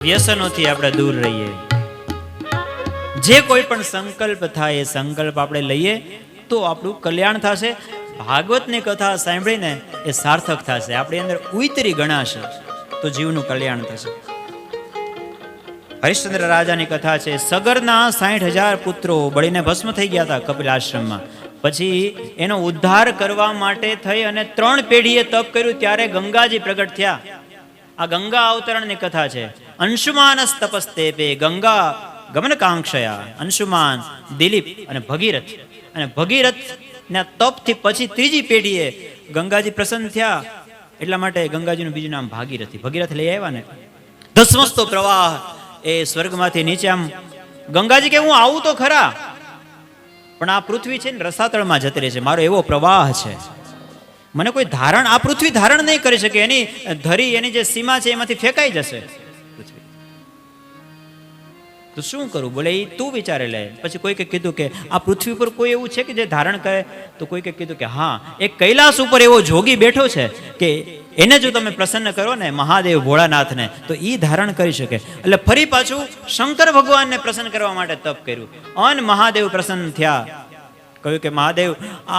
વ્યસનોથી આપણે દૂર રહીએ. જે કોઈ પણ સંકલ્પ થાય એ સંકલ્પ આપણે લઈએ તો આપણું કલ્યાણ થશે. ભાગવતની કથા સાંભળીને એ સાર્થક થશે, આપણી અંદર ઉતરી ગણાશે તો જીવનું કલ્યાણ થશે. હરિશ્ચંદ્ર રાજાની કથા છે. સગરના 60,000 પુત્રો બળીને ભસ્મ થઈ ગયા હતા કપિલ આશ્રમમાં. પછી એનો ઉદ્ધાર કરવા માટે થઈ અને 3 પેઢીએ તપ કર્યું, ત્યારે ગંગાજી પ્રગટ થયા. આ ગંગા અવતરણની કથા છે. અંશુમાનસ તપસ્તેપે ગંગા ગમન કાંક્ષયા. અંશુમાન, દિલીપ અને ભગીરથ. અને ભગીરથ ના તપથી પછી 3જી પેઢીએ ગંગાજી પ્રસન્ન થયા. એટલા માટે ગંગાજીનું બીજું નામ ભાગીરથી. ભગીરથ લઈ આવ્યા ને. ધસમસતો પ્રવાહ એ સ્વર્ગમાંથી નીચે આમ ગંગાજી કે હું આવું તો ખરા, પણ આ પૃથ્વી છે ને રસાતળમાં જતી રહે છે. મારો એવો પ્રવાહ છે, મને કોઈ ધારણ, આ પૃથ્વી ધારણ નહીં કરી શકે. એની ધરી, એની જે સીમા છે એમાંથી ફેંકાઈ જશે પૃથ્વી. તો શું કરું? બોલે એ તું વિચારે લે. પછી કોઈકે કીધું કે આ પૃથ્વી પર કોઈ એવું છે કે જે ધારણ કરે? તો કોઈકે કીધું કે હા, એક કૈલાસ ઉપર એવો જોગી બેઠો છે કે એને જો તમે પ્રસન્ન કરો ને, મહાદેવ ભોળાનાથને, તો ઈ ધારણ કરી શકે. એટલે ફરી પાછું શંકર ભગવાનને પ્રસન્ન કરવા માટે તપ કર્યું. અન મહાદેવ પ્રસન્ન થયા. કહ્યું કે મહાદેવ,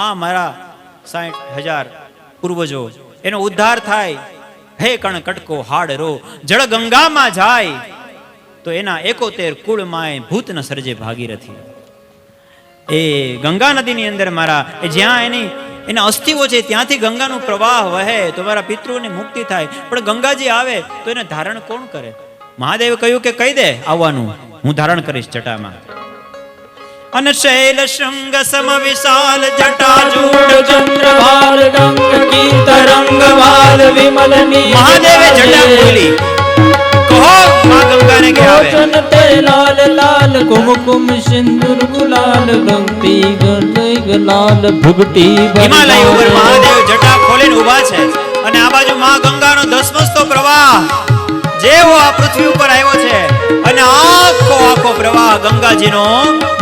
આ મારા 60,000 પૂર્વજો, એનો ઉદ્ધાર થાય. હે કણ કટકો હાડ રો, જળ ગંગામાં જાય તો એના 71 કુળમાં ભૂત ન સર્જે ભાગીરથી. એ ગંગા નદીની અંદર મારા જ્યાં એના અસ્થિઓ છે ત્યાંથી ગંગાનું પ્રવાહ વહે તો મારા પિતૃઓની મુક્તિ થાય. પણ ગંગાજી આવે તો એને ધારણ કોણ કરે? મહાદેવે કહ્યું કે કહી દે આવવાનું, હું ધારણ કરીશ જટામાં. અને શૈલ શૃંગ સમ વિશાલ જટા જૂડ ચંદ્રભાલ ડંક કી તરંગવાલ વિમલ નીર. મહાદેવે જટા ખોલી. કહો માં ગંગાને કે આવે. લોચન તે લાલ લાલ કુમકુમ સિંદૂર ગુલાલ ભક્તિ ગલય લાલ ભુગટી. હિમાલય ઉપર મહાદેવ જટા ખોલીને ઊભા છે અને આ બાજુ માં ગંગાનો ધસમસતો પ્રવાહ જેવો આ પૃથ્વી ઉપર આવ્યો છે. અને આખો પ્રવાહ ગંગાજીનો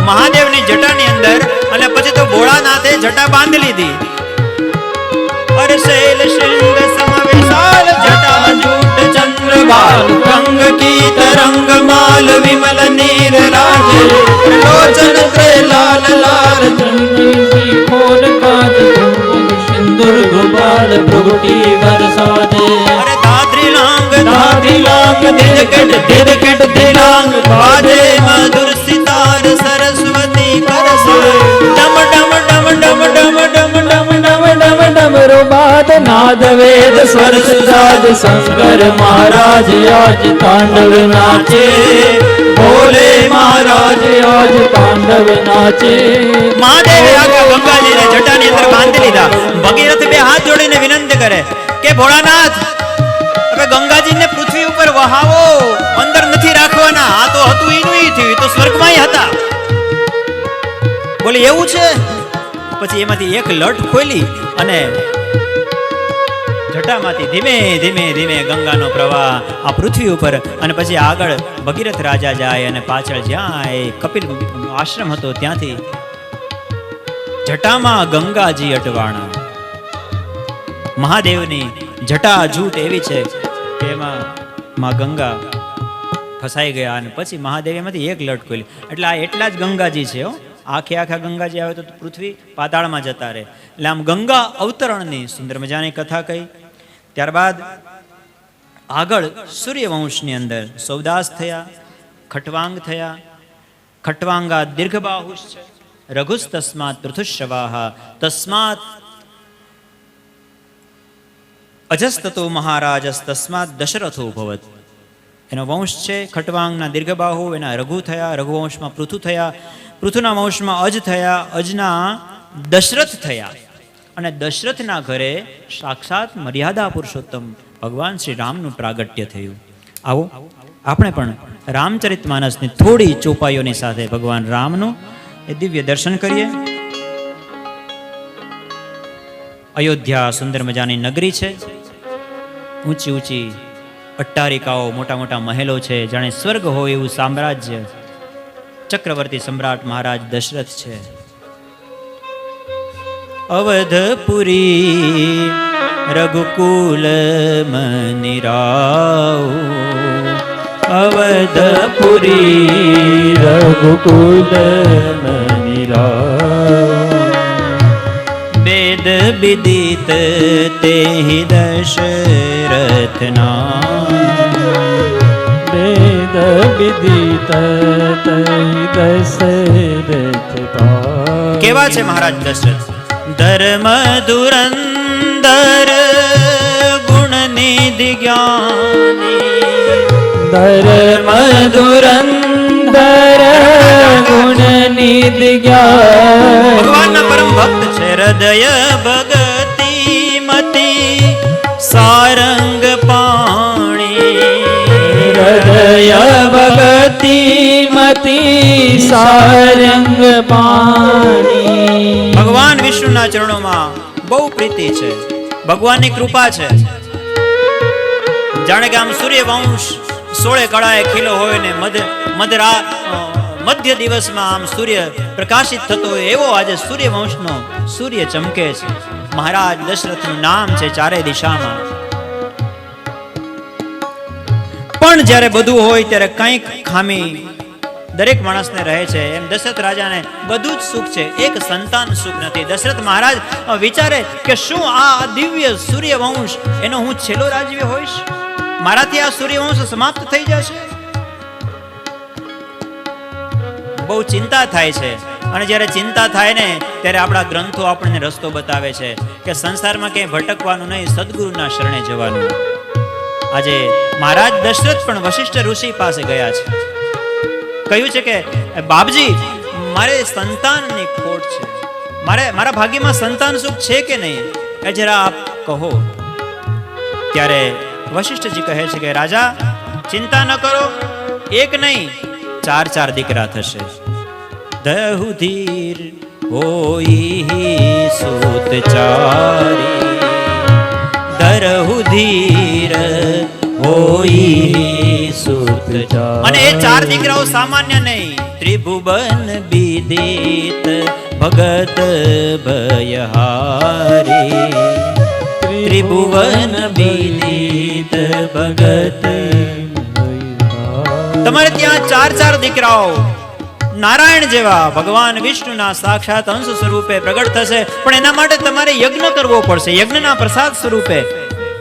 મહાદેવની જટાની અંદર. અને પછી તો ભોળાનાથે જટા બાંધી લીધી. અરે શૈલ શૃંગ સમ વિશાલ જટા જૂટ ચંદ્રભાલ ગંગ કી તરંગ માલ વિમલ નીર રાજે. લોચન તે લાલ લાલ ચંદ્રી ખોલ કાજ સિંદૂર ગુલાલ ભુગટી વરસાદે. અરે દાદરી લાંગ દાદી લાગ દિલકટ દિલાંગ બાજે મધુર સિતાર સરસ્વતી કરસાય. ડમ ડમ ડમ ડમ ડમ ડમ ડમ ડમ ડમ ડમરો બાદ નાદ વેદ સ્વર સુજાજ શંકર મહારાજ આજ તાંડવ નાચે. ભોલે મહારાજ આજ તાંડવ નાચે. મહાદેવે આખા ગંગાજીને જટાની અંદર બાંધી લીધા. ભગીરથ બે હાથ જોડીને વિનંતી કરે કે ભોળાનાથ, હવે ગંગાજીને પૃથ્વી ઉપર વહાવો, અંદર નથી રાખવાના. આ તો હતું ઈનું ઈ થયું, તો સ્વર્ગમાંય હતા. બોલે એવું છે? પછી એમાંથી એક લટ ખોલી અને જટામાંથી ધીમે ધીમે ધીમે ગંગાનો પ્રવાહ આ પૃથ્વી ઉપર. અને પછી આગળ ભગીરથ રાજા જાય અને પાછળ જ્યાં એ કપિલ આશ્રમ હતો ત્યાંથી જટામાં ગંગાજી અટવાણા. મહાદેવની જટા જૂટ એવી છે કે એમાં માં ગંગા ફસાઈ ગયા. અને પછી મહાદેવ એમાંથી એક લટ ખોલી. એટલે આ એટલા જ ગંગાજી છે. આખા ગંગાજી આવે તો પૃથ્વી પાતાળમાં જતા રહે. એટલે આમ ગંગા અવતરણની સુંદર મજાની કથા કહી. ત્યારબાદ આગળ સૂર્યવંશની અંદર સૌદાસ થયા, ખટવાંગ થયા. ખટવાંગા દીર્ઘબાહુશ છે. રઘુસ તસ્માત પૃથુશ્રવાહ તસ્માત અજસ્તતો મહારાજસ તસ્માત દશરથો ભવત. એનો વંશ છે ખટવાંગના દીર્ઘબાહુ. એના રઘુ થયા, રઘુવંશમાં પૃથુ થયા, પૃથુના વંશમાં અજ થયા, અજના દશરથ થયા. અને દશરથના ઘરે સાક્ષાત મર્યાદા પુરુષોત્તમ ભગવાન શ્રી રામનું પ્રાગટ્ય થયું. આવો આપણે પણ રામચરિતમાનસની થોડી ચોપાઈઓની સાથે ભગવાન રામનું એ દિવ્ય દર્શન કરીએ. અયોધ્યા સુંદર મજાની નગરી છે. ઊંચી ઊંચી અટ્ટારિકાઓ, મોટા મોટા મહેલો છે. જાણે સ્વર્ગ હોય એવું સામ્રાજ્ય. ચક્રવર્તી સમ્રાટ મહારાજ દશરથ છે. અવધપુરી રઘુકુલ મનિરાવ અવધપુરી રઘુકુલ વેદ વિદિત તેહિ દશરથના વેદ વિદિત તેહિ દશરથના. કેવા છે મહારાજ દશરથ? ધર્મ ધુરંધર ગુણ નિધિ જ્ઞાની. ધર્મ ધુરંધર ગુણ નિધિ જ્ઞાની. ભગવાનના પરમ ભક્ત છે. હૃદય ભગતિ મતી સારંગ પાણી. હૃદય ભગતિ મતી સારંગ પાણી. ભગવાન વિષ્ણુના ચરણોમાં બહુ પ્રીતિ છે, ભગવાનની કૃપા છે. જાણે કે આમ સૂર્યવંશ 16 કળાએ ખીલો હોય ને મધ્ય દિવસમાં આમ સૂર્ય પ્રકાશિત થતો હોય એવો આજે સૂર્યવંશનો સૂર્ય ચમકે છે. મહારાજ દશરથનું નામ છે ચારે દિશામાં. પણ જ્યારે બધું હોય ત્યારે કંઈક ખામી દરેક માણસને રહે છે. એમ દશરથ રાજાને બધું જ સુખ છે, એક સંતાન સુખ નથી. દશરથ મહારાજ વિચારે કે શું આ દિવ્ય સૂર્યવંશ એનો હું છેલ્લો રાજ્ય હોઈશ? મારાથી આ સૂર્યવંશ સમાપ્ત થઈ જશે? બહુ ચિંતા થાય છે. અને જ્યારે ચિંતા થાય ને ત્યારે આપણા ગ્રંથો આપણને રસ્તો બતાવે છે કે સંસારમાં ક્યાંય ભટકવાનું નહીં, સદગુરુના શરણે જવાનું. આજે મહારાજ દશરથ પણ વશિષ્ઠ ઋષિ પાસે ગયા છે. કહ્યું છે કે બાપજી, મારે સંતાનની ખોટ છે, મારા ભાગ્યમાં સંતાન સુખ છે કે નહીં, એ જરા આપ કહો. ત્યારે વશિષ્ઠજી કહે છે કે રાજા ચિંતા ન કરો, એક નહીં 4 દીકરા થશે. દહુધીર હોઈ સુત ચારી, દરહુધીર હોઈ સુત ચારી. અને એ 4 દીકરાઓ સામાન્ય નહીં, ત્રિભુવન વિદિત ભગત ભયહારી. ત્રિભુવન વિદિત ભગત. તમારે ત્યાં 4 દીકરાઓ નારાયણ જેવા ભગવાન વિષ્ણુના સાક્ષાત અંશ સ્વરૂપે પ્રગટ થશે. પણ એના માટે તમારે યજ્ઞ કરવો પડશે. યજ્ઞના પ્રસાદ સ્વરૂપે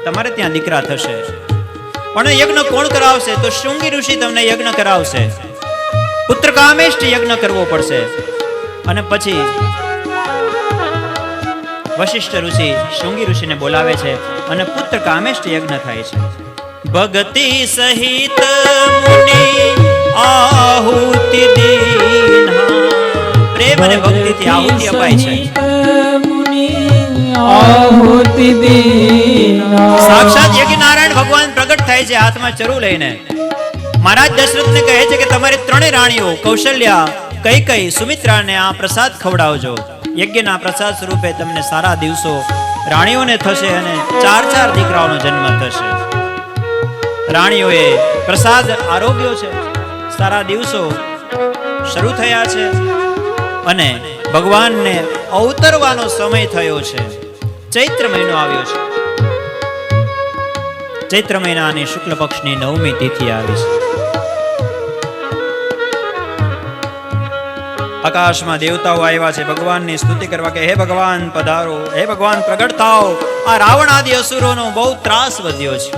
તમારે ત્યાં દીકરા થશે. પણ યજ્ઞ કોણ કરાવશે? તો શૃંગી ઋષિ તમને યજ્ઞ કરાવશે. પુત્ર કામેષ્ટ યજ્ઞ કરવો પડશે. અને પછી વશિષ્ઠ ઋષિ શૃંગી ઋષિને બોલાવે છે અને પુત્ર કામેષ્ટ યજ્ઞ થાય છે. ભક્તિ સહિત મુનિ આહુતિ દીના. પ્રેમ અને ભક્તિથી આહુતિ અપાય છે. આહુતિ દીના. સાક્ષાત યજ્ઞ નારાયણ ભગવાન પ્રગટ થાય છે હાથમાં ચરુ લઈને. મહારાજ દશરથને કહે છે કે તમારી 3 રાણીઓ કૌશલ્યા, કૈકેયી, સુમિત્રાને આ પ્રસાદ ખવડાવજો. યજ્ઞના પ્રસાદ સ્વરૂપે તમને સારા દિવસો રાણીઓને થશે અને 4 દીકરાઓનો જન્મ થશે. રાણીઓએ પ્રસાદ આરોગ્યો છે, સારા દિવસો શરૂ થયા છે અને ભગવાનને અવતરવાનો સમય થયો છે. ચૈત્ર મહિનો આવ્યો છે. ચૈત્ર મહિનાની શુક્લ પક્ષની 9મી તિથિ આવી છે. આકાશમાં દેવતાઓ આવ્યા છે ભગવાનની સ્તુતિ કરવા કે હે ભગવાન પધારો, હે ભગવાન પ્રગટ થાઓ. આ રાવણ આદિ અસુરોનો બહુ ત્રાસ વધ્યો છે.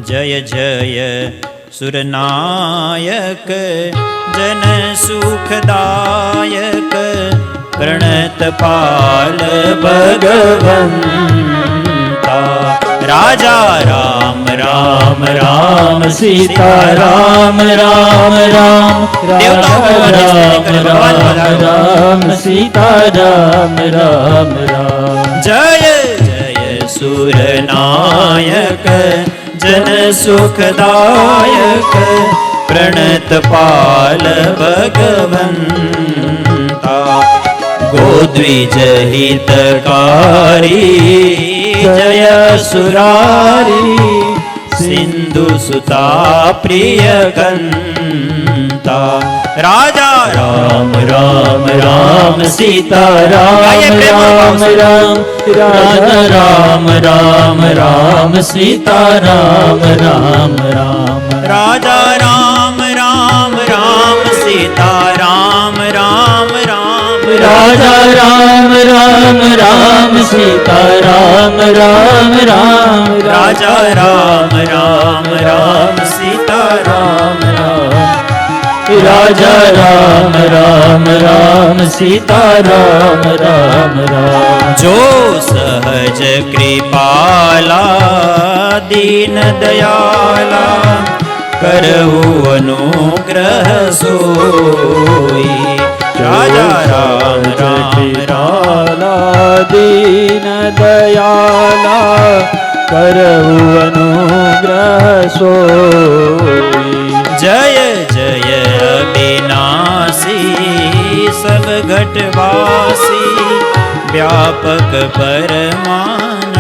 જય જય સુરનાયક જન સુખદાયક પ્રણત પાલ ભગવંતા. રાજા રામ રામ રામ સીતા રામ રામ રામ. રામ સીતા રામ રામ રામ. જય જય સુરનાયક જન સુખદાયક પ્રણત પાલ ભગવંતા. ગોદ્વિજ હિતકારી જય સુરારી સિંધુ સુતા પ્રિય ગંતા. રાજા રામ રામ રામ સીતા રામ રામ રામ. રાજા રામ રામ રામ સીતા રામ રામ રામ. राजा राम राम राम सीता राम राम राम राजा राम राम राम सीता राम राम राम राजा राम राम राम सीता राम राम राजा राम राम राम सीता राम राम राम जो सहज कृपाला दीन दयाला करहु अनुग्रह सोई राजा राम राम राम दीन दयाला करहु अनुग्रह सोई जय जय अविनाशी सब घटवासी व्यापक परमानंदा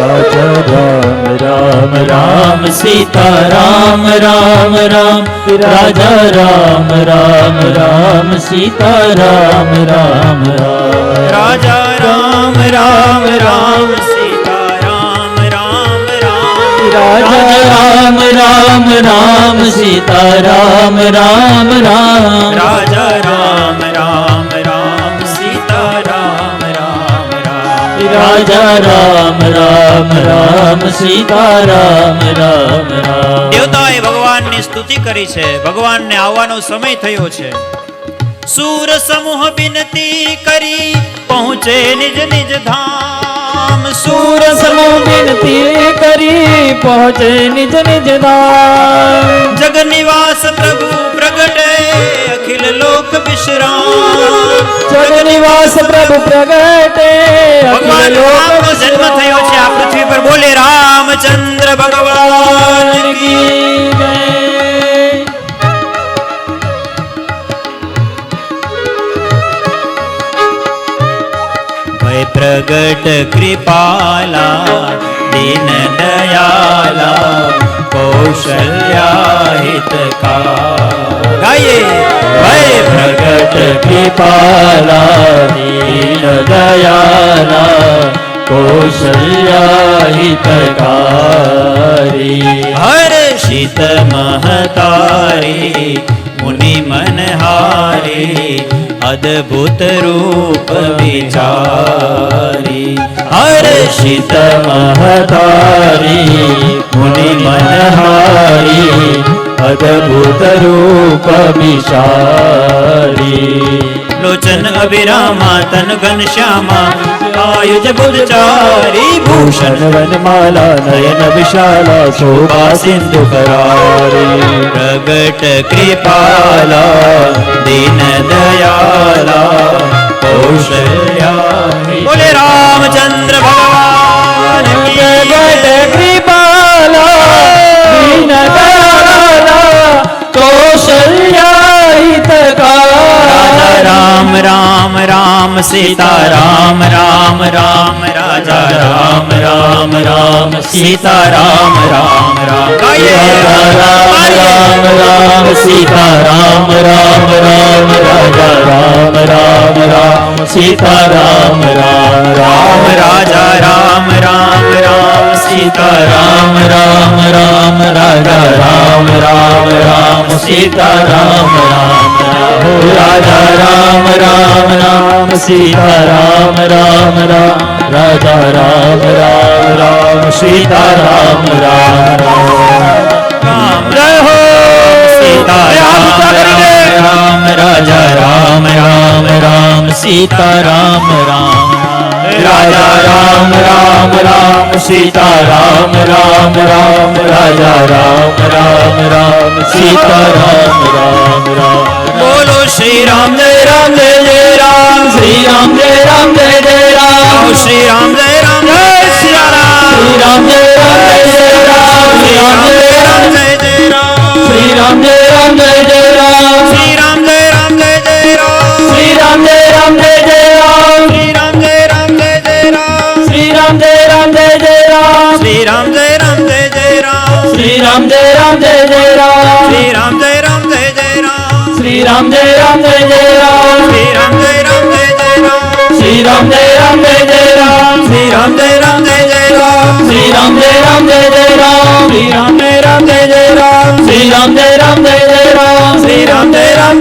राजा राम राम राम सीता राम राम राम राजा राम राम राम सीता राम राम राम राजा राम राम राम सीता राम राम राम राजा राम राम राम सीता राम राम राम राजा राम राम राम सीता राम राम राम राजा राम राम राम सीता राम राम राम દેવતાએ ભગવાનની સ્તુતિ કરી છે. ભગવાનને આવવાનો સમય થયો છે. સૂર સમૂહ વિનતી કરી પહોંચે નિજ નિજ ધામ. सूर समूह विनती करी पहुँचे निज निज धाम જગ નિવાસ પ્રભુ પ્રગટે અખિલ લોક વિશ્રામ. जग निवास प्रभु प्रगटे ભગવાન રામનો જન્મ થયો છે આ પૃથ્વી પર. બોલે રામચંદ્ર ભગવાન की जय। भय प्रगट कृपाला दीन दयाला कौशल्या हितकार. गाइए भय प्रगट कृपाला दीन दयाला कौशल्या हितकारी हर्षित महतारी मुनि मनहारी अद्भुत रूप विचारी. हर्षित महतारी मुनि मनहारी अद्भुत रूप विचारी लोचन अभिरामा तन घनश्यामा आयुज बुधचारी. भूषण वनमाला नयन विशाला शोभा सिंधु करारी प्रगट कृपाला दीन दयाला कौशल्या. बोले रामचंद्र भगवान की प्रगट कृपाला दीन दयाला कौशल्या हितकारी. राम राम राम सीता राम राम राम राजा राम राम राम सीता राम राम राम. राम राम राम सीता राम राम राम राजा राम राम राम सीता राम राम राम राजा राम राम राम सीता राम राम राम राजा राम राम राम सीता राम राम राजा राम राम राम सीता राम राम राम राजा राम राम राम सीता राम राम राम जय हो सीता राम राम राजा राम राम राम सीता राम राम राजा राम राम राम सीता राम राम राम राजा राम राम राम सीता राम राम राम बोलो श्री राम जय राम जय जय राम श्री राम जय राम जय जय राम श्री राम जय राम जय सिया राम श्री राम जय राम जय जय राम श्री राम जय राम जय जय राम श्री राम जय राम जय जय राम श्री राम जय राम जय जय राम श्री राम जय राम जय जय राम श्री राम जय राम जय जय राम श्री राम जय राम जय जय राम श्री राम जय राम जय जय राम श्री राम जय राम जय जय राम श्री राम जय राम जय जय राम श्री राम जय राम जय जय राम श्री राम जय राम जय जय राम श्री राम जय राम जय जय राम श्री राम जय राम जय जय રામ શ્રી રામ જય રામ શ્રી રામ જય રામ શ્રી રામ જય રામ શ્રી રામ જય રામ શ્રી રામ જય રામ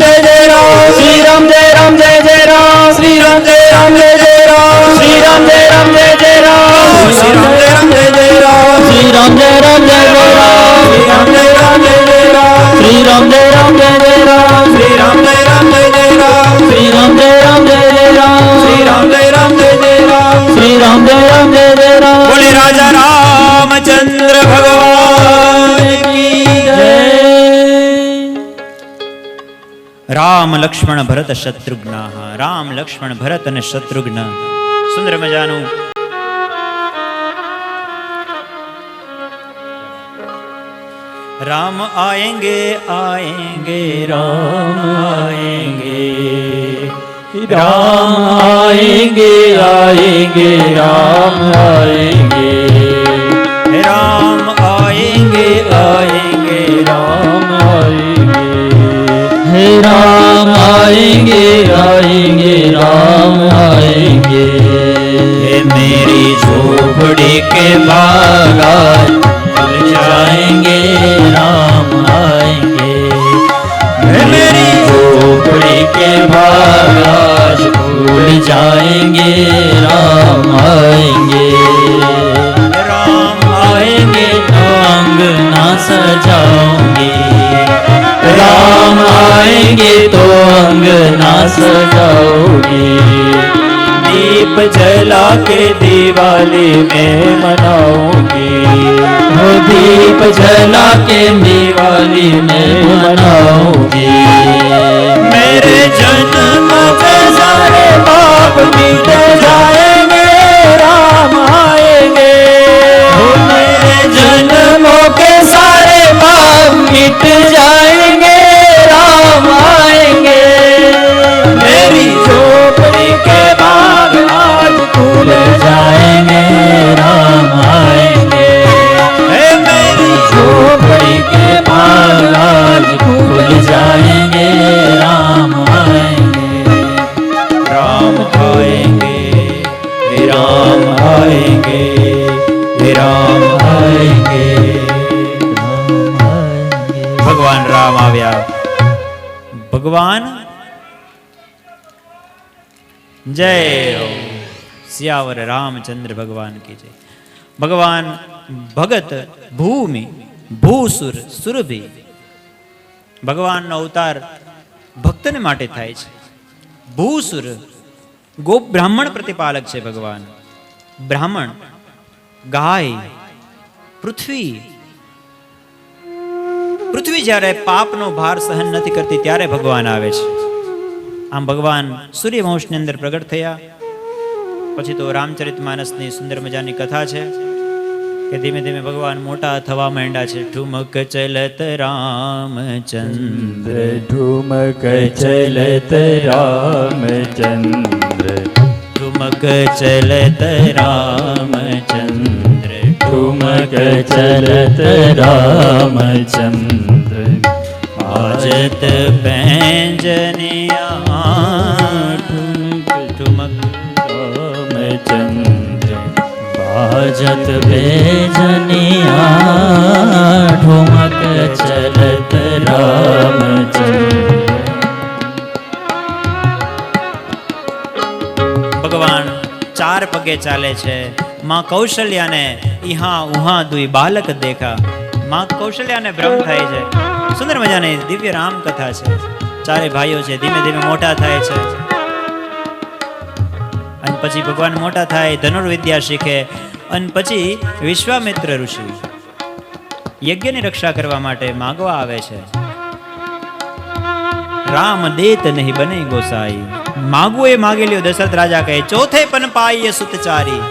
શ્રી રામ જય રામ શ્રી રામ જય રામ શ્રી રામ જય રામ શ્રી રામ જય રામ શ્રી રામ જય રામ શ્રી રામ જય રામ શ્રી રામ જય રામ શ્રી રામ જય રામ શ્રી રામ જય રામ બોલે રાજા રામચંદ્ર ભગવાન કી જય. રામ લક્ષ્મણ ભરત શત્રુઘ્ન. રામ લક્ષ્મણ ભરત અને શત્રુઘ્ન સુંદર મજાનું राम आएंगे आएंगे राम आएंगे राम आएंगे आएंगे राम आएंगे राम आएंगे आएंगे राम आएंगे हे राम आएंगे आएंगे राम आएंगे हे मेरी झोपड़ी के बागान खुल जाएंगे राम आएंगे हे मेरी झोपड़ी के बागान खुल जाएंगे राम आएंगे राम आएंगे तो अंगना सजाऊंगी राम आएंगे तो अंगना सजाऊंगी दीप जला के दिवाली में मनाऊंगी वो दीप जला के दिवाली में मनाऊंगी मेरे जन्म के सारे पाप मिट जाएंगे राम आएंगे वो मेरे जन्मों के सारे पाप मिट जाएंगे राम आएंगे मेरी झोपड़ी के बाग आज खुल जाएंगे राम आएंगे हे मेरी झोपड़ी के बाग आज खुल जाएंगे राम आएंगे राम आएंगे राम आएंगे राम आएंगे ભગવાન રામ આવ્યા. ભગવાન જય હો. સિયાવર રામચંદ્ર ભગવાન કી જય. ભગવાન ભગત ભૂમિ ભૂસુર સુરભી. ભગવાનનો અવતાર ભક્તને માટે થાય છે. ભૂસુર ગોપ બ્રાહ્મણ પ્રતિપાલક છે ભગવાન. બ્રાહ્મણ, ગાય, પૃથ્વી. પૃથ્વી જ્યારે પાપનો ભાર સહન નથી કરતી ત્યારે ભગવાન આવે છે. આમ ભગવાન સૂર્યવંશની અંદર પ્રગટ થયા. પછી તો રામચરિતમાનસની સુંદર મજાની કથા છે કે ધીમે ધીમે ભગવાન મોટા થવા માંડ્યા છે. ઠુમક ચલત રામચંદ્ર ઠુમક ચલત રામચંદ્ર ઠુમક ચલત રામચંદ્ર ઠુમક ચલત રામચંદ્ર આજત પેંજનિયા ઠુમક રામચંદ્ર બાજત બેજનિયા ઠુમક ચલત રામચંદ્ર. ભગવાન ચાર પગે ચાલે છે. માં કૌશલ્યાને ઈહા ઉહા દુઈ બાલક દેખા. માં કૌશલ્યાને ભ્રમ થાય છે. સુંદર મજાની દિવ્ય રામ કથા છે. ચારે ભાઈઓ છે, ધીમે ધીમે મોટા થાય છે. અને પછી ભગવાન મોટા થાય, ધનુર્વિદ્યા શીખે. અને પછી વિશ્વામિત્ર ઋષિ યજ્ઞની રક્ષા કરવા માટે માગવા આવે છે. રામ દેત નહીં બને ગોસાઈ. માગવું એ માગી લ્યો. દશરથ રાજા કહે ચોથે પણ પાઈએ સુતચારી.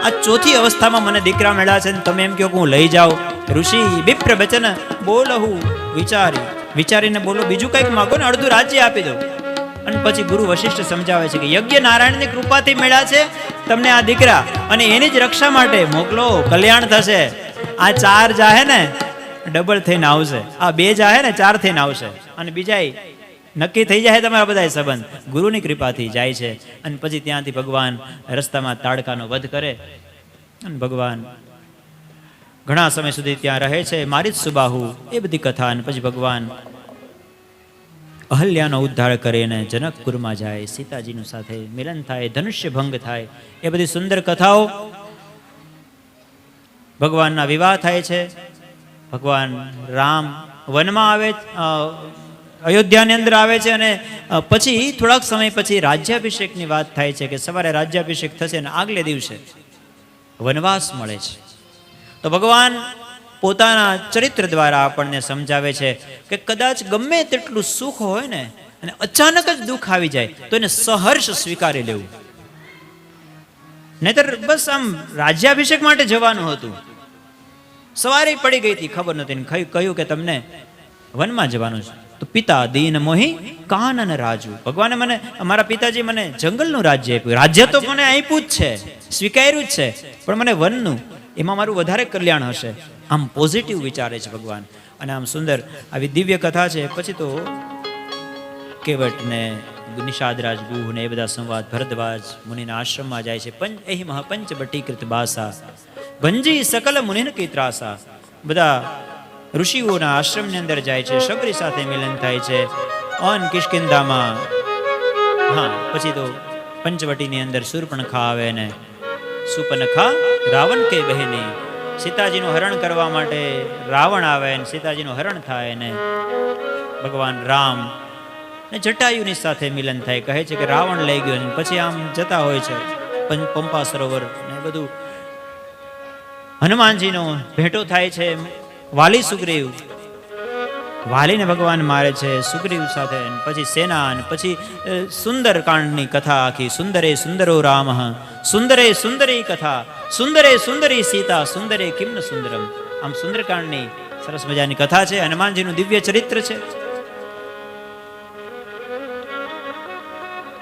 આ ચોથી અવસ્થામાં મને દીકરા મળ્યા છે ને તમે એમ કહો કે હું લઈ જાઉં. ઋષિ વિપ્ર બચન બોલહું વિચારી. વિચારીને બોલો, બીજું કંઈક માગો ને, અડધું રાજ્ય આપી દો. અને પછી ગુરુ વશિષ્ઠ સમજાવે છે કે યજ્ઞ નારાયણની કૃપાથી મળ્યા છે તમને આ દીકરા, અને એની જ રક્ષા માટે મોકલો, કલ્યાણ થશે. આ ચાર જાહે ને ડબલ થઈને આવશે, આ બે જાહે ને ચાર થઈને આવશે, અને બીજા નક્કી થઈ જાય તમારા બધા સંબંધ. ગુરુની કૃપાથી જાય છે. અને પછી ત્યાંથી ભગવાન રસ્તામાં તાડકાનો વધ કરે. અને ભગવાન ઘણા સમય સુધી ત્યાં રહે છે, મારી જ સુબાહુ, એ બધી કથા. અને પછી ભગવાન અહલ્યાનો ઉદ્ધાર કરીને જનકપુરમાં જાય, સીતાજીનું સાથે મિલન થાય, ધનુષ્ય ભંગ થાય, એ બધી સુંદર કથાઓ. ભગવાનના વિવાહ થાય છે, ભગવાન રામ વનમાં આવે, અયોધ્યાની અંદર આવે છે. અને પછી થોડાક સમય પછી રાજ્યાભિષેકની વાત થાય છે કે સવારે રાજ્યાભિષેક થશે અને આગલે દિવસે વનવાસ મળે છે. તો ભગવાન પોતાના ચરિત્ર દ્વારા આપણને સમજાવે છે કે કદાચ ગમે તેટલું સુખ હોય ને અને અચાનક જ દુઃખ આવી જાય તો એને સહર્ષ સ્વીકારી લેવું. નહીતર બસ આમ રાજ્યાભિષેક માટે જવાનું હતું, સવારે પડી ગઈ હતી, ખબર નથી, કહ્યું કે તમને વનમાં જવાનું છે. તો પિતા દીન મોહી કાનન રાજુ, ભગવાને મને, અમારા પિતાજી મને જંગલનું રાજ્ય આપ્યું. રાજ્ય તો મને આપ્યું જ છે, સ્વીકાર્યું જ છે, પણ મને વનનું, એમાં મારું વધારે કલ્યાણ હશે. આમ પોઝિટિવ વિચારે છે ભગવાન. અને આમ સુંદર આવી દિવ્ય કથા છે. પછી તો કેવટ ને નિષાદરાજ ગુહ ને એ બધા સંવાદ, ભરદ્વાજ મુનિના આશ્રમમાં જાય છે. એહી મહાપંચ બટીકૃત બાસા ભંજી સકલ મુનિન કી ત્રાસા, બધા ઋષિઓના આશ્રમની અંદર જાય છે, શબરી સાથે મિલન થાય છે. અન કિષ્કિંધામાં, હા, પછી તો પંચવટીની અંદર શૂર્પણખા આવે ને સુપનખા રાવણ કે બહેની, સીતાજીનું હરણ કરવા માટે રાવણ આવે ને સીતાજીનું હરણ થાય ને ભગવાન રામ ને જટાયુની સાથે મિલન થાય. કહે છે કે રાવણ લઈ ગયો, ને પછી આમ જતા હોય છે પંપા સરોવર ને બધું. હનુમાનજીનો ભેટો થાય છે, વાલી સુગ્રીવ, વાલીને ભગવાન મારે છે સુગ્રીવ સાથે. પછી સેના, અને પછી સુંદર કાંડની કથા આખી. સુંદરે સુંદરો રામ, સુંદરે સુંદરી કથા, સુંદરે સુંદરી સીતા, સુંદરે કિમ્ન સુંદરમ. આમ સુંદરકાંડની સરસ મજાની કથા છે. હનુમાનજીનું દિવ્ય ચરિત્ર છે.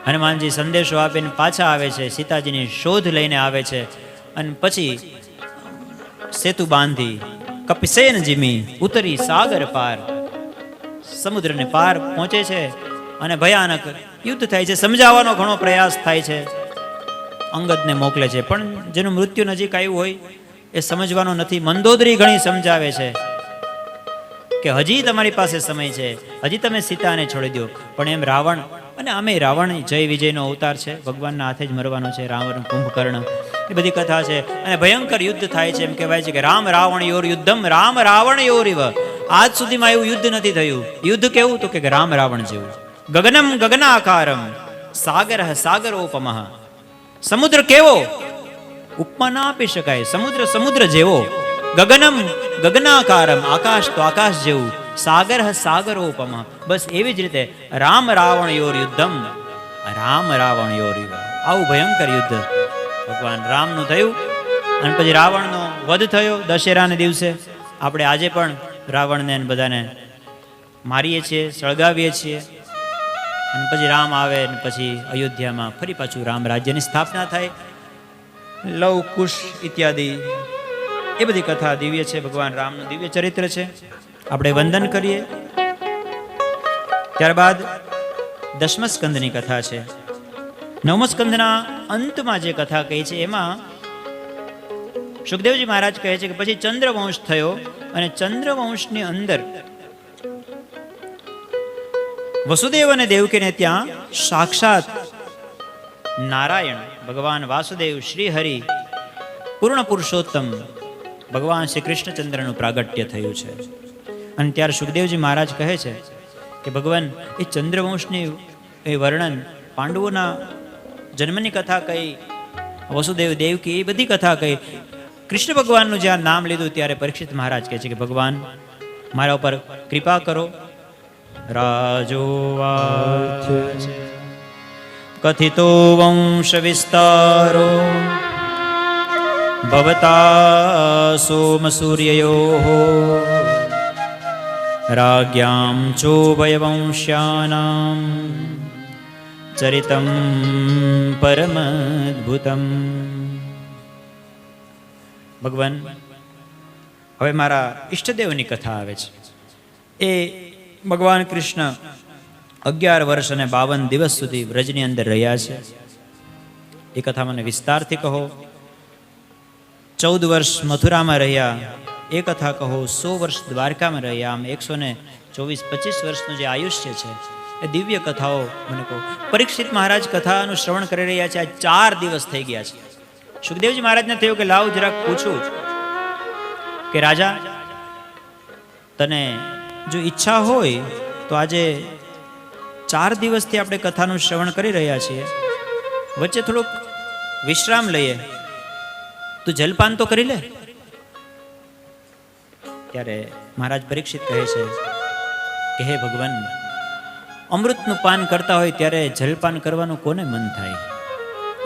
હનુમાનજી સંદેશો આપીને પાછા આવે છે, સીતાજીની શોધ લઈને આવે છે. અને પછી સેતુ બાંધી કપિસેન જીમી ઉતરી સાગર પાર, સમુદ્રને પાર પહોંચે છે. અને ભયાનક યુદ્ધ થાય છે. સમજાવવાનો ઘણો પ્રયાસ થાય છે, અંગદને મોકલે છે, પણ જેનું મૃત્યુ નજીક આવ્યું હોય એ સમજવાનો નથી. મંદોદરી ઘણી સમજાવે છે કે હજી તમારી પાસે સમય છે, હજી તમે સીતાને છોડી દો. પણ એમ રાવણ, અને આમે રાવણ જય વિજયનો અવતાર છે, ભગવાનના હાથે જ મરવાનો છે. રાવણ કુંભકર્ણ, એ બધી કથા છે. અને ભયંકર યુદ્ધ થાય છે. એમ કહેવાય છે કે રામ રાવણ યોર યુદ્ધમ, રામ રાવણ યોરિવ. આજ સુધીમાં એવું યુદ્ધ નથી થયું. યુદ્ધ કેવું? તો કે રામ રાવણ જેવું. ગગનમ ગગનાકારમ સાગર સાગરોપમઃ, સમુદ્ર કેવો? ઉપમા ના આપી શકાય. સમુદ્ર સમુદ્ર જેવો. ગગનમ ગગનાકારમ, આકાશ તો આકાશ જેવું. સાગર સાગરોપમઃ, બસ એવી જ રીતે રામ રાવણ યોર યુદ્ધમ, રામ રાવણ યોરિવ. આવું ભયંકર યુદ્ધ ભગવાન રામનું થયું. અને પછી રાવણનો વધ થયો દશેરાને દિવસે. આપણે આજે પણ રાવણને બધાને મારીએ છીએ, સળગાવીએ છીએ. અને પછી રામ આવે ને પછી અયોધ્યામાં ફરી પાછું રામ રાજ્યની સ્થાપના થાય. લવ કુશ ઇત્યાદિ એ બધી કથા દિવ્ય છે. ભગવાન રામનું દિવ્ય ચરિત્ર છે. આપણે વંદન કરીએ. ત્યારબાદ દશમ સ્કંદની કથા છે. નવમ સ્કંદના અંતમાં જે કથા કહી છે એમાં સુખદેવજી મહારાજ કહે છે કે પછી ચંદ્રવંશ થયો, અને ચંદ્રવંશની અંદર વસુદેવ અને દેવકીને ત્યાં સાક્ષાત નારાયણ ભગવાન વાસુદેવ, શ્રી હરિ, પૂર્ણ પુરુષોત્તમ ભગવાન શ્રી કૃષ્ણચંદ્રનું પ્રાગટ્ય થયું છે. અને ત્યારે સુખદેવજી મહારાજ કહે છે કે ભગવાન એ ચંદ્રવંશની એ વર્ણન, પાંડવોના જન્મની કથા કઈ, વસુદેવ દેવકી એ બધી કથા કઈ, કૃષ્ણ ભગવાનનું જ્યાં નામ લીધું ત્યારે પરીક્ષિત મહારાજ કહે છે કે ભગવાન મારા ઉપર કૃપા કરો. રાજોવાચ કથિતો વંશ વિસ્તારો ભવતા સોમ સૂર્યયો રાજ્યામ ચોભયવંશ્યાનામ ચરિતમ પરમદ્ભુતમ. ભગવાન હવે મારા ઈષ્ટદેવની કથા આવે છે. એ ભગવાન કૃષ્ણ 11 વર્ષ અને 52 દિવસ સુધી વ્રજની અંદર રહ્યા છે. એ કથા મને વિસ્તારથી કહો. 14 વર્ષ મથુરામાં રહ્યા, એ કથા કહો, 100 વર્ષ દ્વારકામાં રહ્યા, આમ 124-25 વર્ષનું જે આયુષ્ય છે એ દિવ્ય કથાઓ મને કહો. પરીક્ષિત મહારાજ કથાનું શ્રવણ કરી રહ્યા છે. આ 4 દિવસ થઈ ગયા છે. સુખદેવજી મહારાજને થયું કે લાવ જરાક પૂછું કે રાજા, તને જો ઈચ્છા હોય તો આજે 4 દિવસથી આપણે કથાનું શ્રવણ કરી રહ્યા છીએ, વચ્ચે થોડુંક વિશ્રામ લઈએ, તું જલપાન તો કરી લે. ત્યારે મહારાજ પરીક્ષિત કહે છે કે હે ભગવાન, અમૃતનું પાન કરતા હોય ત્યારે જલપાન કરવાનું કોને મન થાય?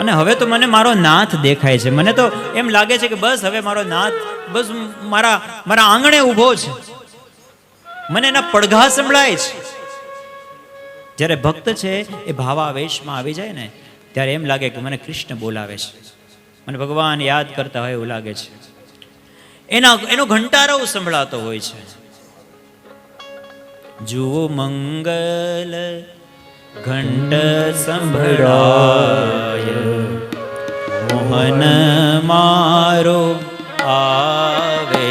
અને હવે તો મને મારો નાથ દેખાય છે. મને તો એમ લાગે છે કે બસ હવે મારો નાથ બસ મારા આંગણે ઊભો છે, મને એના પડઘા સંભળાય છે. જ્યારે ભક્ત છે એ ભાવાવેશમાં આવી જાય ને ત્યારે એમ લાગે કે મને કૃષ્ણ બોલાવે છે, મને ભગવાન યાદ કરતા હોય એવું લાગે છે. એનો ઘંટારો સંભળાતો હોય છે. જુઓ મંગલ ઘંટ સંભળાય, મોહન મારો આવે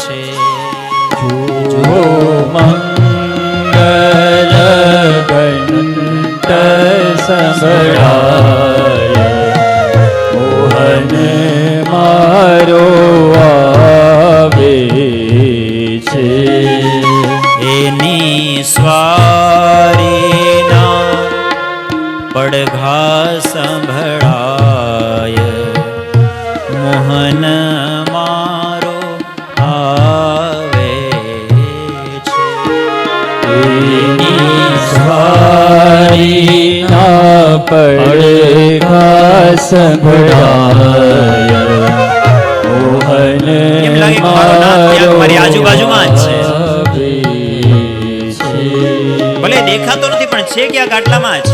છે. જુઓ મંગલ ઘંટ સંભળાય, મોહન મારો આવે છે. એની સ્વારીના પડઘા સંભળાય, મોહન મારો આવે છે. એની સ્વારીના પડઘા સંભળાય, મોહન એમ લાગે કે મારો નાથ ક્યાંક મારી આજુબાજુમાં જ છે. ભલે દેખાતો નથી પણ છે ક્યાંક આટલામાં જ.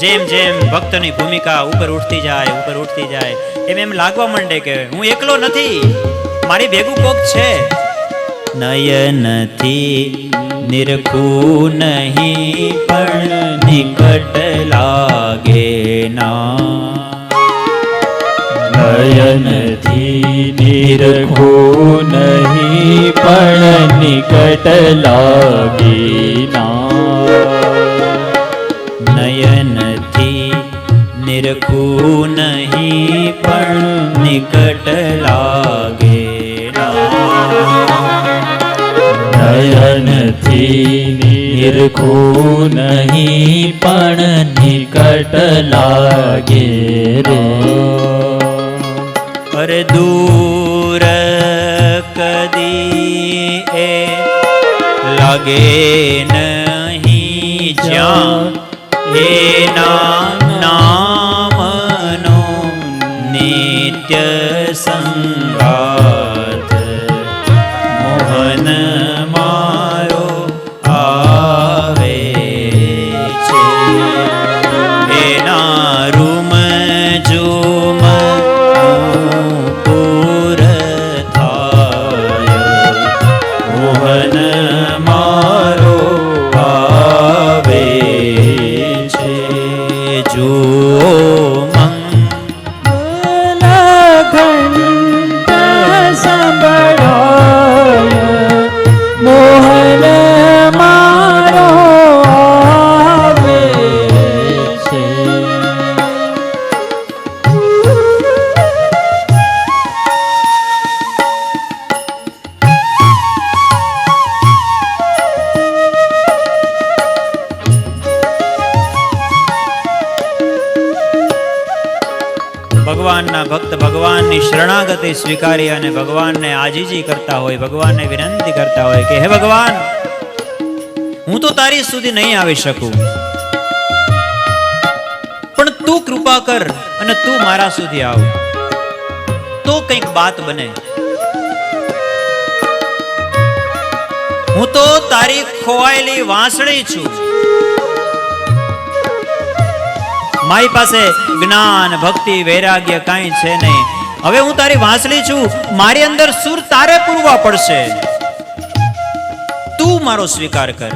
જેમ જેમ ભક્તની ભૂમિકા ઉપર ઉઠતી જાય એમ લાગવા માંડે કે હું એકલો નથી, મારી ભેગું કોક છે. નયનથી નિરખું નહીં પણ નિકટ લાગે ના, નયનથી નિરખું નહીં પણ નિકટ લાગી ના, નયનથી નિરખું નહીં પણ નિકટ લાગે ના, નયનથી નિરખું નહીં પણ નિકટ લાગે રે. અરે દૂર કદી એ લાગે નહીં જ્યાં એના નામનો નિત્ય સંગાત, મોહન મારો આવે છે. એના રૂમ જુમ પૂર થાય, મોહન મારો આવે છે. જુઓ મંગલ ઘંટ સંભળાય, મોહન મારો આવે છે. ભગવાનના ભક્ત ભગવાનની શરણાગતિ સ્વીકારી અને ભગવાનને આજીજી કરતા હોય, ભગવાનને વિનંતી કરતા હોય કે હે ભગવાન, હું તો તારી સુધી નહીં આવી શકું, પણ તું કૃપા કર અને તું મારા સુધી આવ તો કંઈક બાત બને. હું તો તારી ખોવાયેલી વાંસળી છું, મારી પાસે જ્ઞાન ભક્તિ વૈરાગ્ય કાંઈ છે નહીં. હવે હું તારી વાંસળી છું, મારી અંદર સુર તારે પૂરવા પડશે, તું મારો સ્વીકાર કર.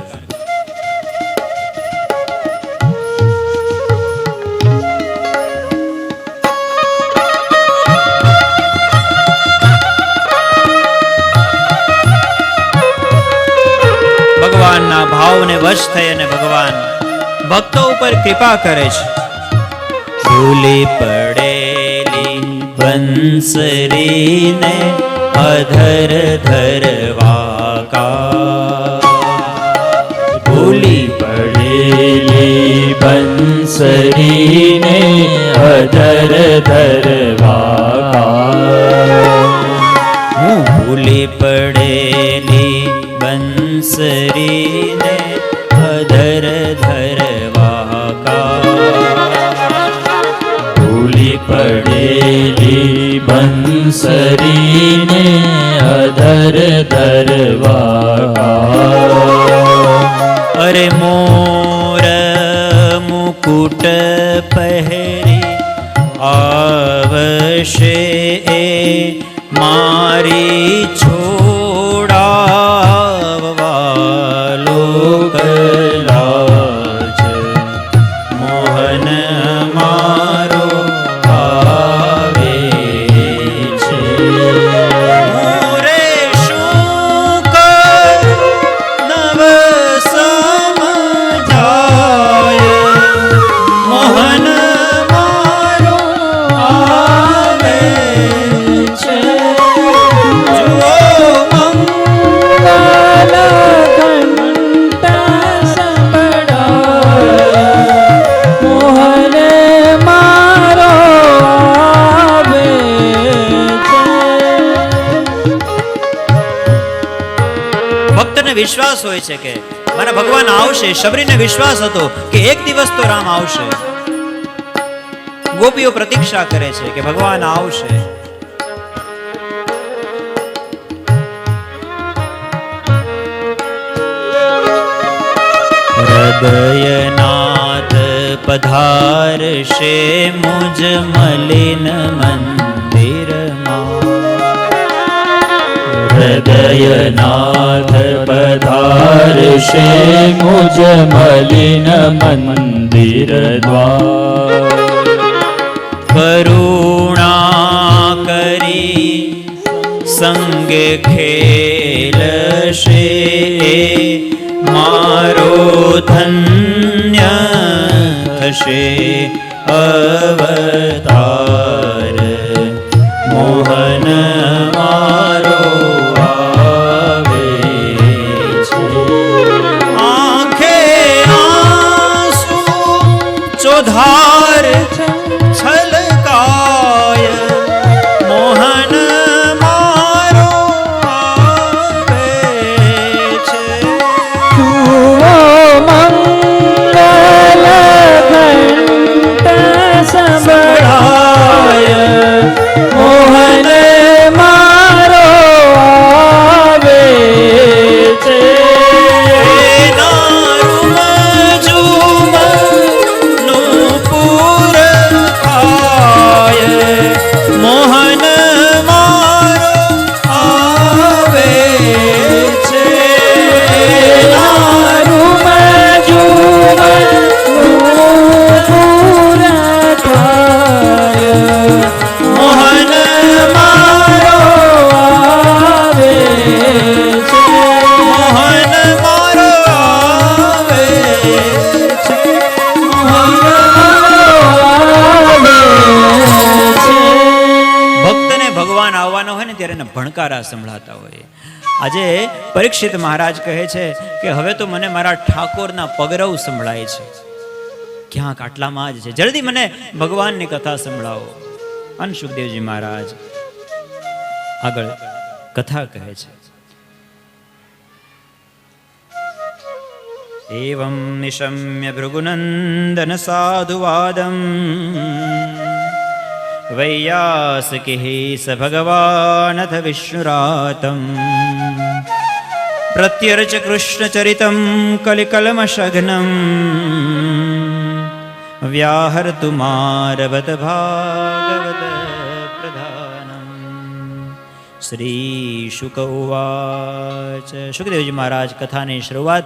વશ થઈ અને ભગવાન ભક્તો ઉપર કૃપા કરે છે. ભૂલી પડેલી બંસરીને અધર ધરવા કા, ભૂલી પડેલી બંસરીને અધર ધરવા. હું ભૂલી પડેલી બંસરીને અધર ધરવા કા, ભૂલી પડેલી બંસરીને અધર ધરવા. અરે મોર મુકુટ પહેરી આવશે એ મારી છોડાવવાલો કલાજ, મોહન મારો આવે છે. મોરે શું કરું નવ સમજાય, મોહન મારો આવે છે. જુઓ મોહન મારો આવે છે. ભક્તને વિશ્વાસ હોય છે કે મારા ભગવાન આવશે. શબરીને વિશ્વાસ હતો કે એક દિવસ તો રામ આવશે. ગોપીઓ પ્રતીક્ષા કરે છે કે ભગવાન આવશે. હૃદયનાથ પધારશે મુજ મલિન મંદિરમાં, હૃદયનાથ પધારશે મુજ મલિન મંદિર દ્વાર. કરુણા કરી સંગે ખેલશે મારો ધન્ય થશે અવતાર, મોહન મારો આવે છે. આંખે આંસુ ચોધાર છલકાય, મોહન મારો આવે છે. જુઓ મંગલ ઘંટા સંભળાય, મોહન મારો આવે છે. મોહન મારો આવે છે. મોહન મારો આવે છે. મોહન મારો આવે છે. ભક્તને ભગવાન આવવાનો હોય ને ત્યારે એને ભણકારા સંભળાતા હોય. આજે પરીક્ષિત મહારાજ કહે છે કે હવે તો મને મારા ઠાકોરના પગરવ સંભળાય છે. ક્યાંક આટલામાં જ છે, જલ્દી મને ભગવાનની કથા સંભળાવો. અને સુખદેવજી મહારાજ આગળ કથા કહે છે. એવં નિશમ્ય ભૃગુનંદન સાધુવાદમ વૈયાસકિઃ સ ભગવાનથ વિષ્ણુરાતમ પ્રત્યર્ચ કૃષ્ણચરિતમ કલિકલમશઘ્નમ વ્યાહર્તુ મારવત ભાગવત પ્રધાનમ. શ્રી શુક ઉવાચ. સુખદેવજી મહારાજ કથાની શરૂઆત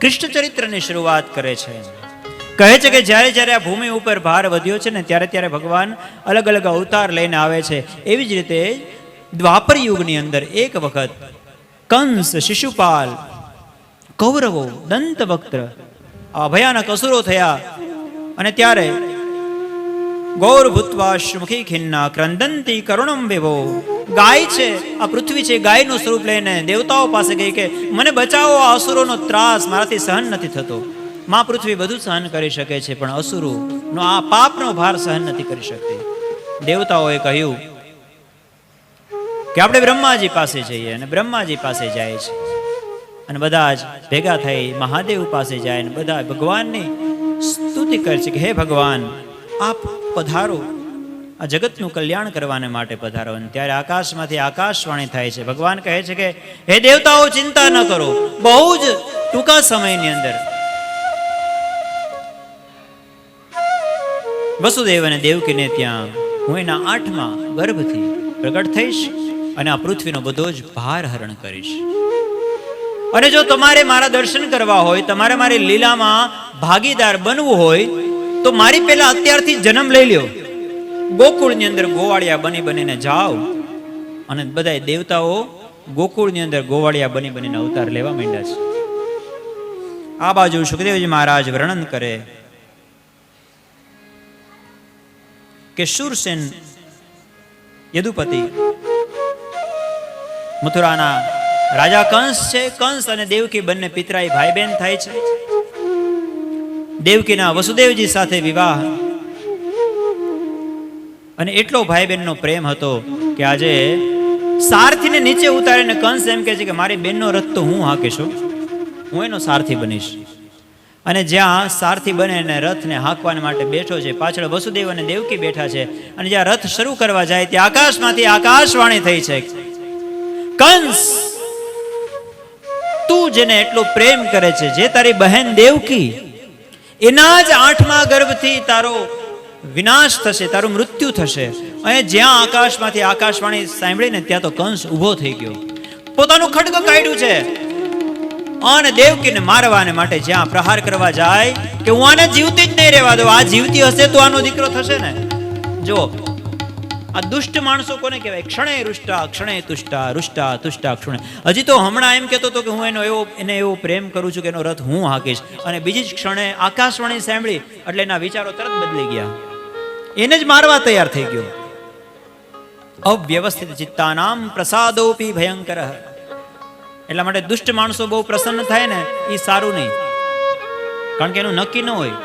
કૃષ્ણ ચરિત્રની શરૂઆત કરે છે. કહે છે કે જ્યારે જ્યારે આ ભૂમિ ઉપર ભાર વધ્યો છે ને ત્યારે ત્યારે ભગવાન અલગ અલગ અવતાર લઈને આવે છે. એવી જ રીતે દ્વાપર યુગની અંદર એક વખત કંસ, શિશુપાલ કૌરવો દંતવક્ત્ર આ ભયાનક અસુરો થયા. અને ત્યારે ગૌર ભૂત્વા શ્રુમુખી ખિન્ના ક્રંદંતી કરુણમ વિભો, ગાય છે, આ પૃથ્વી છે, ગાયનું સ્વરૂપ લઈને દેવતાઓ પાસે ગઈ કે મને બચાવો, આ અસુરોનો ત્રાસ મારાથી સહન નથી થતો. માં પૃથ્વી બધું સહન કરી શકે છે, પણ અસુરોનો આ પાપનો ભાર સહન નથી કરી શકતી. દેવતાઓએ કહ્યું કે આપણે બ્રહ્માજી પાસે જઈએ. અને બ્રહ્માજી પાસે જાય છે અને બધા જ ભેગા થઈ મહાદેવ પાસે જાય અને બધા ભગવાનની સ્તુતિ કરે છે કે હે ભગવાન, આપ પધારો, આ જગતનું કલ્યાણ કરવાને માટે પધારો. અને ત્યારે આકાશમાંથી આકાશવાણી થાય છે. ભગવાન કહે છે કે હે દેવતાઓ, ચિંતા ન કરો, બહુ જ ટૂંકા સમયની અંદર વસુદેવ અને દેવકીને ત્યાં હું એના 8મા ગર્ભથી પ્રગટ થઈશ અને આ પૃથ્વીનો બધો જ ભાર હરણ કરીશ. અને જો તમારે મારા દર્શન કરવા હોય, તમારે મારી લીલામાં ભાગીદાર બનવું હોય, તો મારી પહેલા અત્યારથી જન્મ લઈ લ્યો. ગોકુળની અંદર ગોવાળિયા બનીને જાઓ. અને બધા દેવતાઓ ગોકુળની અંદર ગોવાળિયા બનીને અવતાર લેવા માંડ્યા છે. આ બાજુ સુખદેવજી મહારાજ વર્ણન કરે કે શૂરસેન યદુપતિ મથુરાના રાજા કંસ છે. કંસ અને દેવકી બંને પિતરાઈ ભાઈ બહેન થાય છે. દેવકીના વસુદેવજી સાથે વિવાહ. અને એટલો ભાઈ બહેનનો પ્રેમ હતો કે આજે સારથીને નીચે ઉતારીને કંસ એમ કહે છે કે મારી બેનનો રથ તો હું હાંકીશ, હું એનો સારથી બનીશ. અને જ્યાં સારથી બને અને રથને હાંકવા માટે બેઠો છે, પાછળ વસુદેવ અને દેવકી બેઠા છે. અને જ્યાં રથ શરૂ કરવા જાય ત્યાં આકાશમાંથી આકાશવાણી થઈ છે, કંસ, તું જેને એટલો પ્રેમ કરે છે, જે તારી બહેન દેવકી, એના જ 8મા ગર્ભથી તારો વિનાશ થશે, તારું મૃત્યુ થશે. અને જ્યાં આકાશમાંથી આકાશવાણી સાંભળીને ત્યાં તો કંસ ઊભો થઈ ગયો, પોતાનું ખડગ કાઢ્યું છે અને દેવકીને મારવાને માટે જ્યાં પ્રહાર કરવા જાય કે હું આને જીવતી જ નહીં રહેવા દઉં, આ જીવતી હશે તો આનો દીકરો થશે ને. જો આ દુષ્ટ માણસો કોને કહેવાય? ક્ષણે રૂષ્ટા ક્ષણે તુષ્ટા, રૂષ્ટા તુષ્ટા ક્ષણે. હજી તો હમણાં એમ કહેતો હતો કે હું એને એવો પ્રેમ કરું છું કે એનો રથ હું હાંકીશ, અને બીજી જ ક્ષણે આકાશવાણી સાંભળી એટલે એના વિચારો તરત બદલી ગયા, એને જ મારવા તૈયાર થઈ ગયો. અવ્યવસ્થિત ચિત્તાનામ પ્રસાદોપી ભયંકર. એટલા માટે દુષ્ટ માણસો બહુ પ્રસન્ન થાય ને એ સારું નહીં, કારણ કે એનું નક્કી ન હોય,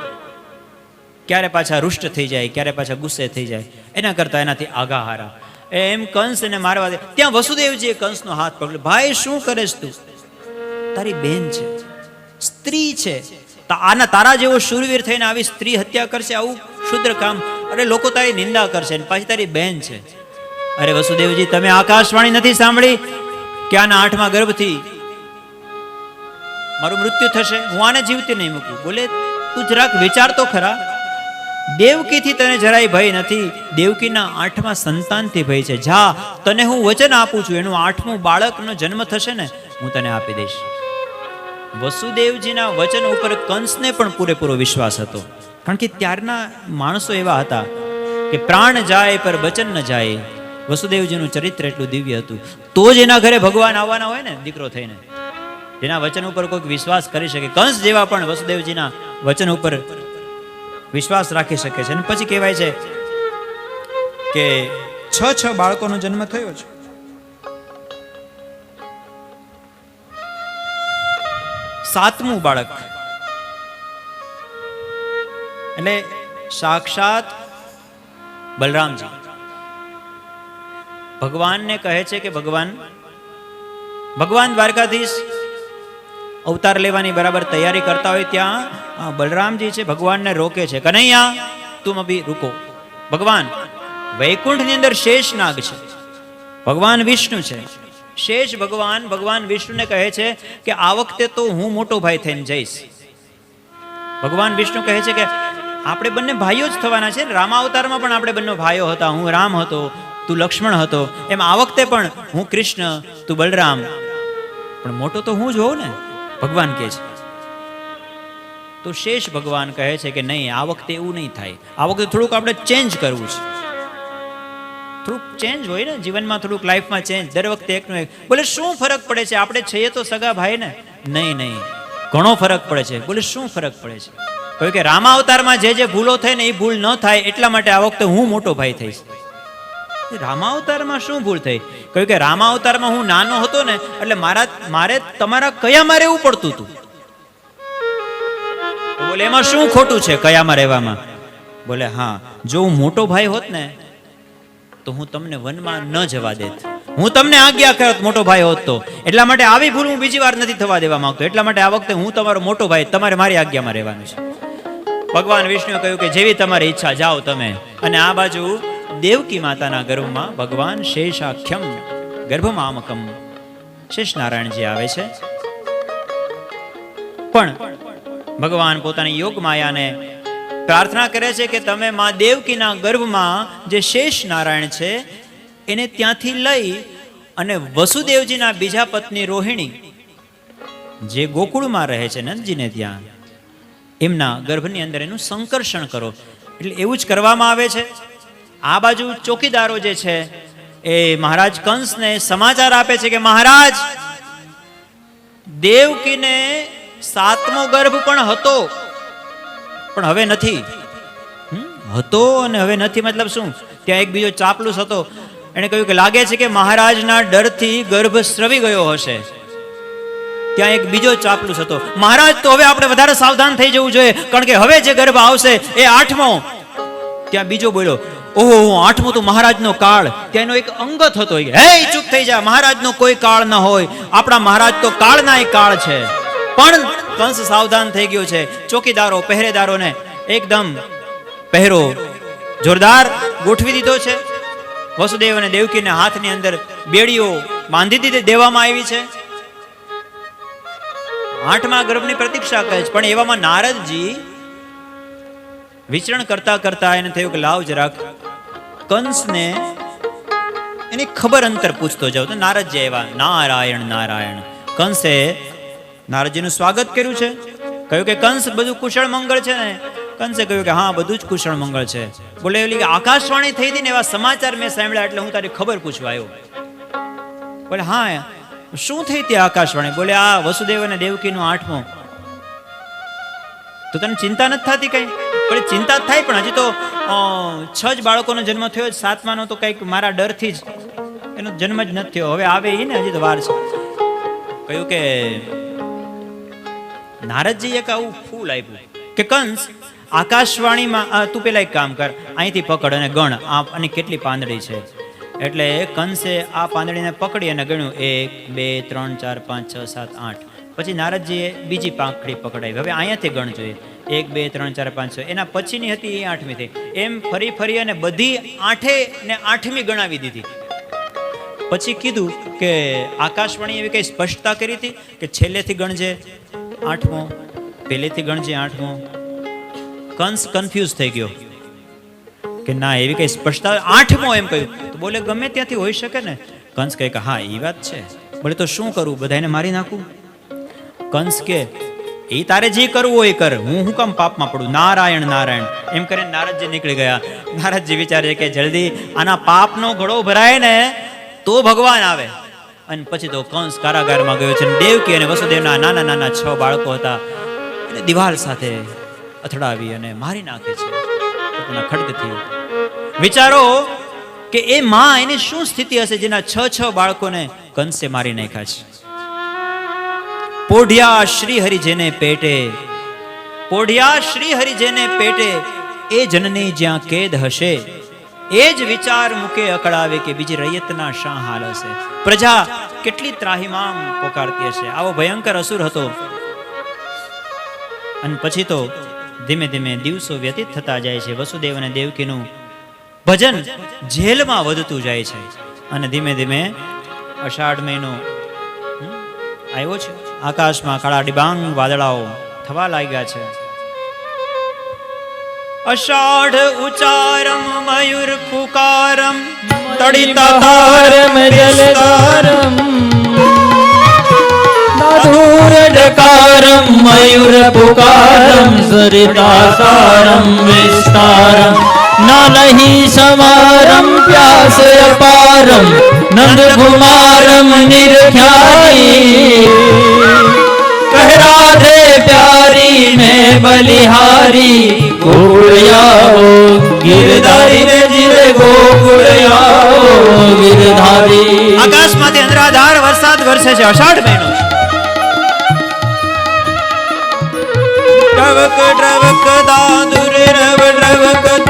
ક્યારે પાછા રૂષ્ટ થઈ જાય, ક્યારે પાછા ગુસ્સે થઈ જાય. એના કરતા એનાથી આગા હારા. એમ કંસ એને મારવા દે. ત્યાં વસુદેવજીએ કંસનો હાથ પકડ્યો. ભાઈ શું કરે છે તું? તારી બેન છે, સ્ત્રી છે, આના તારા જેવો શૂરવીર થઈને આવી સ્ત્રી હત્યા કરશે, આવું શુદ્ર કામ? અરે લોકો તારી નિંદા કરશે, પાછી તારી બેન છે. અરે વસુદેવજી, તમે આકાશવાણી નથી સાંભળી કે આના 8મા ગર્ભથી મારું મૃત્યુ થશે, હું આને જીવતી નહીં મૂકું? બોલે તું જરાક વિચાર તો ખરા, દેવકીથી તને જરાય ભય નથી, દેવકીના 8મા સંતાનથી ભય છે. જા, તને હું વચન આપું છું, એનું 8મું બાળકનો જન્મ થશે ને હું તને આપી દઈશ. વસુદેવજીના વચન ઉપર કંસને પણ પૂરેપૂરો વિશ્વાસ હતો, કારણ કે ત્યારના માણસો એવા હતા કે પ્રાણ જાય પર વચન ન જાય. વસુદેવજીનું ચરિત્ર એટલું દિવ્ય હતું, તો જ એના ઘરે ભગવાન આવવાના હોય ને દીકરો થઈને, જેના વચન ઉપર કોઈક વિશ્વાસ કરી શકે. કંસ જેવા પણ વસુદેવજીના વચન ઉપર વિશ્વાસ રાખી શકે છે. અને પછી કહેવાય છે કે 6 બાળકોનો જન્મ થયો છે. સાતમું બાળક એટલે સાક્ષાત બલરામજી ભગવાનને કહે છે કે ભગવાન દ્વારકાધીશ અવતાર લેવાની બરાબર તૈયારી કરતા હોય ત્યાં બલરામજી છે ભગવાનને રોકે છે, કનૈયા તુમ અભી રૂકો. ભગવાન વૈકુંઠની અંદર શેષ નાગ છે, ભગવાન વિષ્ણુ છે. શેષ ભગવાન વિષ્ણુને કહે છે કે આ વખતે તો હું મોટો ભાઈ થઈને જઈશ. ભગવાન વિષ્ણુ કહે છે કે આપણે બંને ભાઈઓ જ થવાના છે. રામાવતારમાં પણ આપણે બંને ભાઈઓ હતા, હું રામ હતો, તું લક્ષ્મણ હતો, એમ આ વખતે પણ હું કૃષ્ણ, તું બલરામ, પણ મોટો તો હું જ હોઉં ને, ભગવાન કહે છે. તો શેષ ભગવાન કહે છે કે નહીં, આ વખતે એવું નહીં થાય, આ વખતે થોડુંક આપણે ચેન્જ કરવું છે. થોડુંક ચેન્જ હોય ને જીવનમાં, થોડુંક લાઈફમાં ચેન્જ. દર વખતે એકનું એક. બોલે શું ફરક પડે છે, આપણે છીએ તો સગા ભાઈ ને. નહીં, ઘણો ફરક પડે છે. બોલે શું ફરક પડે છે? કહ્યું કે રામાવતારમાં જે ભૂલો થઈ ને એ ભૂલ ન થાય એટલા માટે આ વખતે હું મોટો ભાઈ થઈશ. રામાવતારમાં શું ભૂલ થઈ? કહ્યું કે રામાવતારમાં હું નાનો હતો ને એટલે મારે તમારા કયામાં રહેવું પડતું હતું. બોલે એમાં શું ખોટું છે કયામાં રહેવામાં? બોલે હા, જો હું મોટો ભાઈ હોત ને તો હું તમને વનમાં ન જવા દેત, હું તમને આજ્ઞા કરત મોટો ભાઈ હોત તો. એટલા માટે આવી ભૂલ હું બીજી વાર નથી થવા દેવા માંગતો. એટલા માટે આ વખતે હું તમારો મોટો ભાઈ, તમારે મારી આજ્ઞામાં રહેવાનું છે. ભગવાન વિષ્ણુએ કહ્યું કે જેવી તમારી ઈચ્છા, જાઓ તમે. અને આ બાજુ દેવકી માતાના ગર્ભમાં ભગવાન શેષાખ્યમ ગર્ભમામકમ શેષ નારાયણજી આવે છે. પણ ભગવાન પોતાની યોગ માયાને પ્રાર્થના કરે છે કે તમે માં દેવકીના ગર્ભમાં જે શેષ નારાયણ છે એને ત્યાંથી લઈ અને વસુદેવજીના બીજા પત્ની રોહિણી જે ગોકુળમાં રહે છે નંદજીને ત્યાં, એમના ગર્ભની અંદર એનું સંકર્ષણ કરો. એટલે એવું જ કરવામાં આવે છે. આ બાજુ ચોકીદારો જે છે એ મહારાજ કંસને સમાચાર આપે છે કે મહારાજ, દેવકીને 7મો ગર્ભ પણ હતો પણ હવે નથી. હતો અને હવે નથી મતલબ શું? ત્યાં એક બીજો ચાપલુસ હતો, એને કહ્યું કે લાગે છે કે મહારાજના ડરથી ગર્ભ સ્રવી ગયો હશે. ત્યાં એક બીજો ચાપલુસ હતો. મહારાજ, તો હવે આપણે વધારે સાવધાન થઈ જવું જોઈએ, કારણ કે હવે જે ગર્ભ આવશે એ 8મો. ત્યાં બીજો બોલ્યો, ઓહો 8મો તો મહારાજનો કાળ. ત્યાં એનો એક અંગત હતો. હે ચૂપ થઈ જા, મહારાજનો કોઈ કાળ ન હોય, આપણા મહારાજ તો કાળના એ કાળ છે. પણ કંસ સાવધાન થઈ ગયો છે. ચોકીદારો પહેરેદારોને એકદમ પહેરો જોરદાર ગોઠવી દીધો છે. વસુદેવ અને દેવકીને હાથની અંદર બેડીઓ બાંધી દેવામાં આવી છે. 8મા ગર્ભની પ્રતીક્ષા કરે છે. પણ એવામાં નારદજી વિચરણ કરતા કરતા એને થયું કે લાવ જરાક કંસને એની ખબર અંતર પૂછતો જાવ. તો નારદજી આવ્યા. નારાયણ નારાયણ. કંસે નારદજીનું સ્વાગત કર્યું છે. કહ્યું કે કંસ, બધું કુશળ મંગળ છે ને? કંસે કહ્યું કે હા, બધું જ કુશળ મંગળ છે. બોલે એલી આકાશવાણી થઈ હતી ને, એવા સમાચાર મેં સાંભળ્યા એટલે હું તારી ખબર પૂછવા આવ્યો. બોલે હા, શું થઈ હતી આકાશવાણી? બોલે આ વસુદેવ અને દેવકીનો 8મો. તો તને ચિંતા નથી થતી કઈ? બોલે ચિંતા થાય, પણ હજી તો 6 જ બાળકોનો જન્મ થયો, 7માનો તો કઈક મારા ડરથી જ એનો જન્મ જ નથી થયો. હવે આવે ને, હજી તો વાર છે. કહ્યું કે નારદજી એક આવું ફૂલ આપ્યું કે કંસ, આકાશવાણીમાં તું પેલા એક કામ કર, અહીંથી પકડ અને ગણ આની કેટલી પાંદડી છે. એટલે કંસે આ પાંદડીને પકડી અને ગણ્યું 1 2 3 4 5 6 7 8. પછી નારદજીએ બીજી પાંખડી પકડાવી. હવે અહીંયાથી ગણ જોઈએ, 1 2 3 4 5 6. એના પછીની હતી એ 8મી થઈ. એમ ફરી ફરી અને બધી 8 ને 8મી ગણાવી દીધી. પછી કીધું કે આકાશવાણી એવી કઈ સ્પષ્ટતા કરી હતી કે છેલ્લેથી ગણજે 8મો, પહેલેથી ગણજે 8મો. કંસ કન્ફ્યુઝ થઈ ગયો કે ના, એવી કઈ સ્પષ્ટતા 8મો એમ કહ્યું. તો બોલે ગમે ત્યાંથી હોઈ શકે ને? કંસ કહે કે હા એ વાત છે. બોલે તો શું કરું, બધાને મારી નાખું? કંસ કે એ તારે જે કરવું હોય કર, હું કામ પાપમાં પડું? નારાયણ નારાયણ એમ કરીને નારદજી નીકળી ગયા. નારદજી વિચારે કે જલ્દી આના પાપનો ઘડો ભરાય ને તો ભગવાન આવે. અને પછી તો કંસ કારાગારમાં ગયો છે. દેવકી અને વસુદેવના નાના નાના 6 બાળકો હતા, એને દિવાલ સાથે અથડાવી અને મારી નાખે છે પોતાના ખડગથી. વિચારો કે એ માં, એની શું સ્થિતિ હશે જેના 6 બાળકોને કંસે મારી નાખ્યા છે. પોઢિયા શ્રી હરિ જેને પેટે, પોઢિયા શ્રી હરિ જેને પેટે, એ જનની જ્યાં કેદ હશે, એ જ વિચાર મૂકે અકળાવે કે બીજી રૈયતના શા હાલ હશે. પ્રજા કેટલી ત્રાહિમામ પોકારતી હશે. આવો ભયંકર અસુર હતો. અને પછી તો ધીમે ધીમે દિવસો વ્યતીત થતા જાય છે. વસુદેવ અને દેવકીનું ભજન જેલમાં વધતું જાય છે. અને ધીમે ધીમે અષાઢ મહિનો આવ્યો છે. આકાશમાં કાળા ડિબાંગ વાદળાઓ થવા લાગ્યા છે. અષાઢ ઉચારમ મયુર પુકારમ તડિતારમ જલધારમ મધુર ડકારમ મયુર પુકારમ સરિતાસારમ વિસ્તારમ નાલહી સમારમ પ્યાસ અપારમ નંદ કુમારમ નિરખ્યાઈ કહ રાધે બલિહારી ગોકુળ આવો ગિરધારી ને જીવે ગોકુળ આવો ગિરધારી. આકાશમાંથી અંધરાધાર વરસાદ વરસે છે. અષાઢ મહિનો છે. ડવક ડવક દાદુર રવ ડવકત